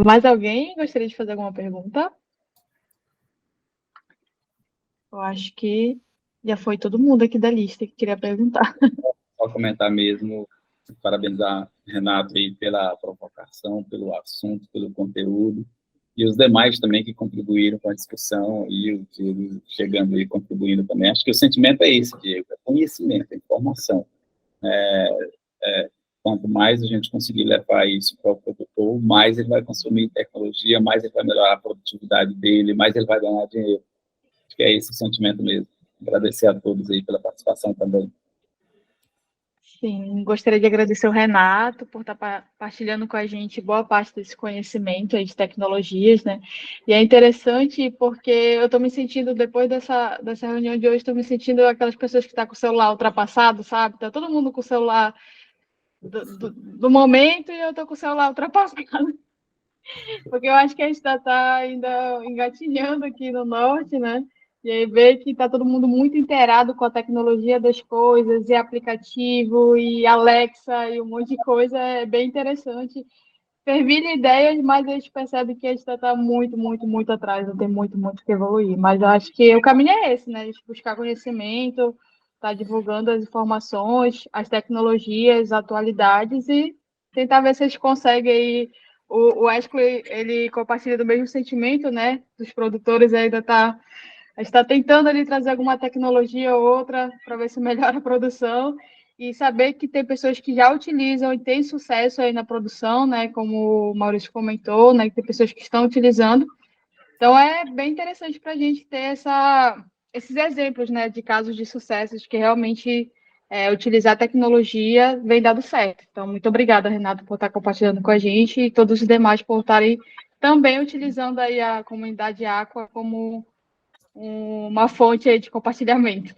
Mais alguém gostaria de fazer alguma pergunta? Eu acho que já foi todo mundo aqui da lista que queria perguntar. Só comentar mesmo, parabenizar Renato aí pela provocação, pelo assunto, pelo conteúdo, e os demais também que contribuíram com a discussão, e o Diego chegando aí contribuindo também. Acho que o sentimento é esse, Diego, é conhecimento, é informação. Quanto mais a gente conseguir levar isso para o produtor, mais ele vai consumir tecnologia, mais ele vai melhorar a produtividade dele, mais ele vai ganhar dinheiro. Acho que é esse o sentimento mesmo. Agradecer a todos aí pela participação também. Sim, gostaria de agradecer o Renato por estar partilhando com a gente boa parte desse conhecimento aí de tecnologias, né? E é interessante porque eu estou me sentindo, depois dessa reunião de hoje, estou me sentindo aquelas pessoas que estão com o celular ultrapassado, sabe? Está todo mundo com o celular do momento e eu estou com o celular ultrapassado. Porque eu acho que a gente está ainda engatinhando aqui no norte, né? E aí ver que está todo mundo muito inteirado com a tecnologia das coisas, e aplicativo, e Alexa, e um monte de coisa, é bem interessante. Fervilha ideias, mas a gente percebe que a gente está muito, muito, muito atrás, não tem muito, muito que evoluir. Mas eu acho que o caminho é esse, né? A gente buscar conhecimento, estar divulgando as informações, as tecnologias, as atualidades, e tentar ver se a gente consegue aí. O Wesley, ele compartilha do mesmo sentimento, né? Dos produtores ainda a gente está tentando ali trazer alguma tecnologia ou outra para ver se melhora a produção e saber que tem pessoas que já utilizam e têm sucesso aí na produção, né? Como o Maurício comentou, né? Que tem pessoas que estão utilizando. Então é bem interessante para a gente ter esses exemplos, né? De casos de sucessos que realmente utilizar a tecnologia vem dado certo. Então, muito obrigada, Renato, por estar compartilhando com a gente e todos os demais por estarem também utilizando aí a comunidade Aqua como uma fonte aí de compartilhamento.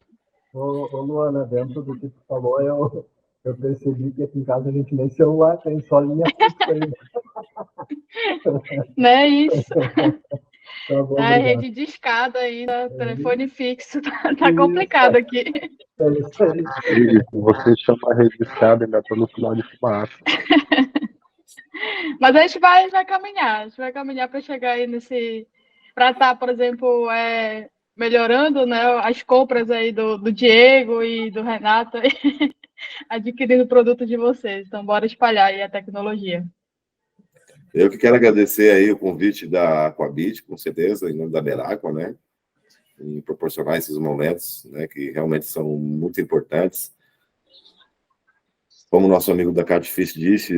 Ô, Luana, dentro do que tu falou, eu percebi que aqui em casa a gente nem celular tem, só linha fixa ainda. Não é isso. Tá bom, A obrigado. rede de escada ainda, telefone fixo, tá complicado aqui. É isso aí. Isso, você chama a rede de escada, ainda tô no final de fumaça. Mas a gente vai caminhar, a gente vai caminhar para chegar aí para estar, por exemplo, melhorando, né, as compras aí do Diego e do Renato, adquirindo o produto de vocês. Então, bora espalhar aí a tecnologia. Eu que quero agradecer aí o convite da Aquabit, com certeza, em nome da Beraqua, né? Em proporcionar esses momentos, né? Que realmente são muito importantes. Como o nosso amigo da Catfish disse,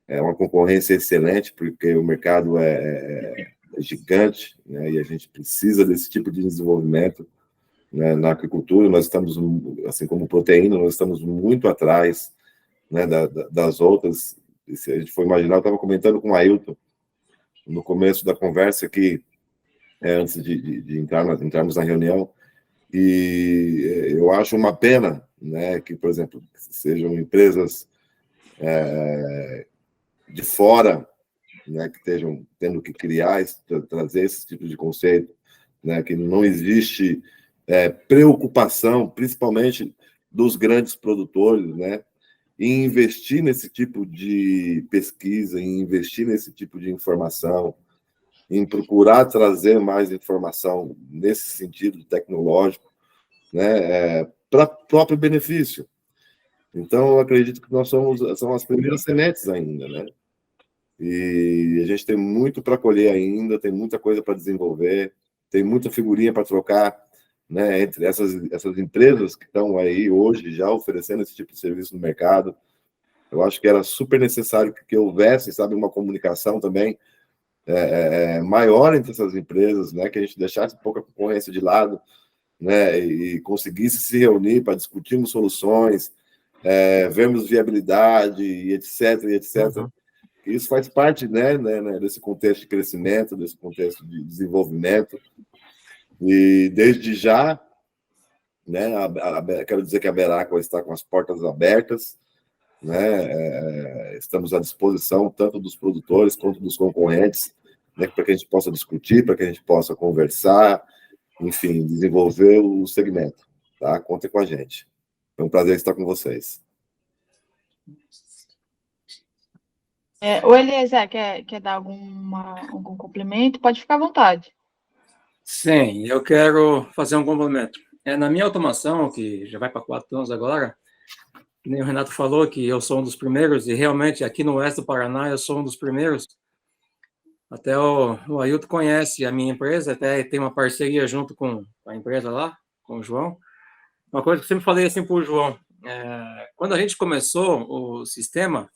é uma concorrência excelente, porque o mercado é gigante, né? E a gente precisa desse tipo de desenvolvimento, né? Na agricultura. Nós estamos, assim como proteína, nós estamos muito atrás, né? Das outras. E se a gente for imaginar, eu estava comentando com o Ailton no começo da conversa aqui, antes de entrarmos na reunião, e eu acho uma pena, né, que, por exemplo, sejam empresas de fora, né, que estejam tendo que criar, trazer esse tipo de conceito, né, que não existe preocupação, principalmente dos grandes produtores, né, em investir nesse tipo de pesquisa, em investir nesse tipo de informação, em procurar trazer mais informação nesse sentido tecnológico, né, para próprio benefício. Então, eu acredito que nós são as primeiras sementes ainda, né? E a gente tem muito para colher ainda, tem muita coisa para desenvolver, tem muita figurinha para trocar, né, entre essas empresas que estão aí hoje já oferecendo esse tipo de serviço no mercado. Eu acho que era super necessário que houvesse, sabe, uma comunicação também maior entre essas empresas, né, que a gente deixasse um pouco a concorrência de lado, né, e conseguisse se reunir para discutirmos soluções, vermos viabilidade, e etc, e etc. Uhum. Isso faz parte, né, desse contexto de crescimento, desse contexto de desenvolvimento. E desde já, né, quero dizer que a Beraqua está com as portas abertas, né, estamos à disposição tanto dos produtores quanto dos concorrentes, né, para que a gente possa discutir, para que a gente possa conversar, enfim, desenvolver o segmento, tá? Contem com a gente. Foi um prazer estar com vocês. O Eliezer, quer dar algum complemento? Pode ficar à vontade. Sim, eu quero fazer um complemento. Na minha automação, que já vai para 4 anos agora, que nem o Renato falou, que eu sou um dos primeiros, e realmente aqui no oeste do Paraná eu sou um dos primeiros. Até o Ailton conhece a minha empresa, até tem uma parceria junto com a empresa lá, com o João. Uma coisa que eu sempre falei assim para o João, quando a gente começou o sistema,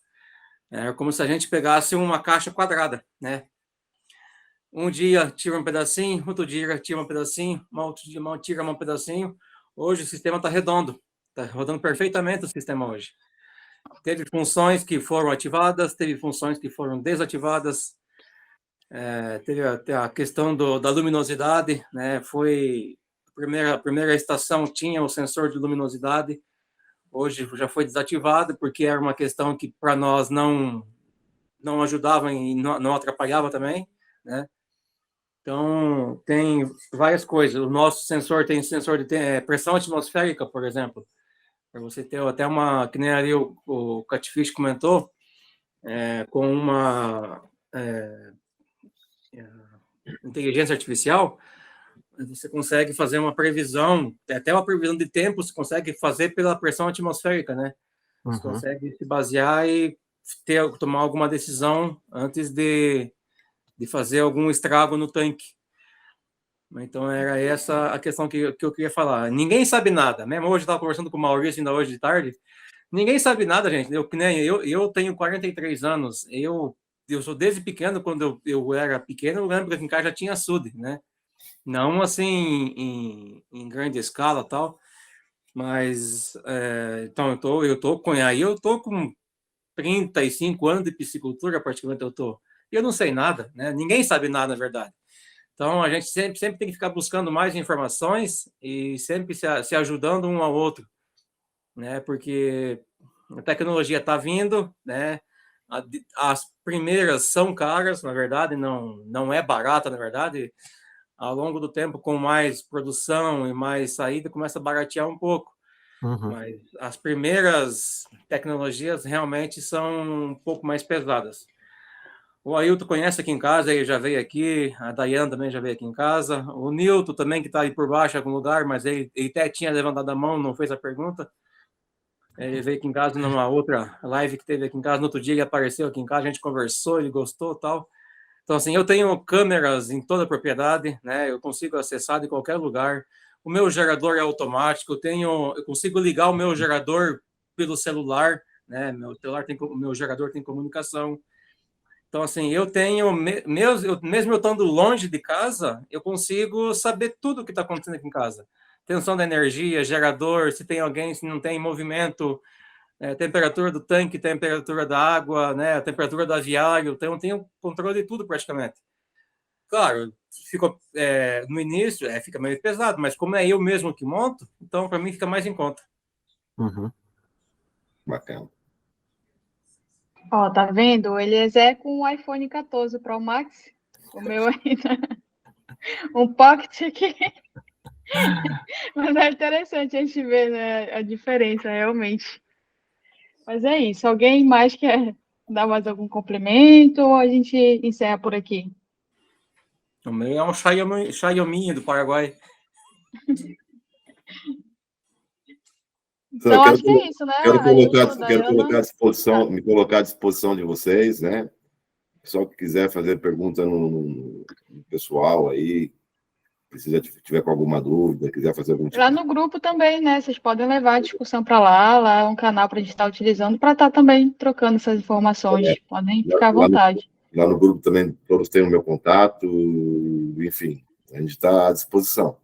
era como se a gente pegasse uma caixa quadrada, né? Um dia tira um pedacinho, outro dia tira um pedacinho, outro dia tira um pedacinho. Hoje o sistema está redondo, está rodando perfeitamente o sistema hoje. Teve funções que foram ativadas, teve funções que foram desativadas, teve a questão da luminosidade, né? Foi a primeira estação tinha o sensor de luminosidade, hoje já foi desativado porque era uma questão que para nós não ajudava e não atrapalhava também, né? Então, tem várias coisas. O nosso sensor tem sensor de pressão atmosférica, por exemplo. Para você ter até que nem ali o Catfish comentou, com uma inteligência artificial, você consegue fazer uma previsão, até uma previsão de tempo, você consegue fazer pela pressão atmosférica, né? Você consegue se basear e tomar alguma decisão antes de fazer algum estrago no tanque. Então, era essa a questão que eu queria falar. Ninguém sabe nada. Mesmo hoje, eu estava conversando com o Maurício, ainda hoje de tarde. Ninguém sabe nada, gente. Eu tenho 43 anos. Eu sou desde pequeno, quando eu era pequeno, eu lembro que aqui em casa já tinha açude, né? Não assim em grande escala tal. Mas, então, eu tô com 35 anos de piscicultura, praticamente eu tô. E eu não sei nada, né? Ninguém sabe nada, na verdade. Então, a gente sempre tem que ficar buscando mais informações e sempre se ajudando um ao outro, né? Porque a tecnologia está vindo, né? As primeiras são caras, na verdade, não é barata, na verdade. Ao longo do tempo, com mais produção e mais saída, começa a baratear um pouco. Mas as primeiras tecnologias realmente são um pouco mais pesadas. O Ailton conhece aqui em casa, ele já veio aqui, a Dayane também já veio aqui em casa, o Nilton também, que está aí por baixo em algum lugar, mas ele até tinha levantado a mão, não fez a pergunta. Ele veio aqui em casa numa outra live que teve aqui em casa, no outro dia ele apareceu aqui em casa, a gente conversou, ele gostou e tal. Então, assim, eu tenho câmeras em toda a propriedade, né? Eu consigo acessar de qualquer lugar. O meu gerador é automático, eu consigo ligar o meu gerador pelo celular, né? Meu gerador tem comunicação. Então, assim, eu tenho, mesmo eu estando longe de casa, eu consigo saber tudo o que está acontecendo aqui em casa. Tensão da energia, gerador, se tem alguém, se não tem movimento, temperatura do tanque, temperatura da água, né, temperatura do aviário, então eu tenho controle de tudo praticamente. Claro, no início fica meio pesado, mas como é eu mesmo que monto, então para mim fica mais em conta. Bacana. Ó, tá vendo? O Eliezer com o iPhone 14 Pro Max, o meu ainda um Pocket aqui. Mas é interessante a gente ver, né, a diferença realmente. Mas é isso. Alguém mais quer dar mais algum complemento ou a gente encerra por aqui? O meu é um Xiaomi do Paraguai. Então, acho que é isso, né? Quero colocar me colocar à disposição de vocês, né? Pessoal que quiser fazer pergunta no pessoal aí, tiver com alguma dúvida, quiser fazer algum tipo. Lá no grupo também, né? Vocês podem levar a discussão para lá é um canal para a gente estar utilizando para estar também trocando essas informações. Podem ficar à vontade. Lá no grupo também todos têm o meu contato, enfim, a gente está à disposição.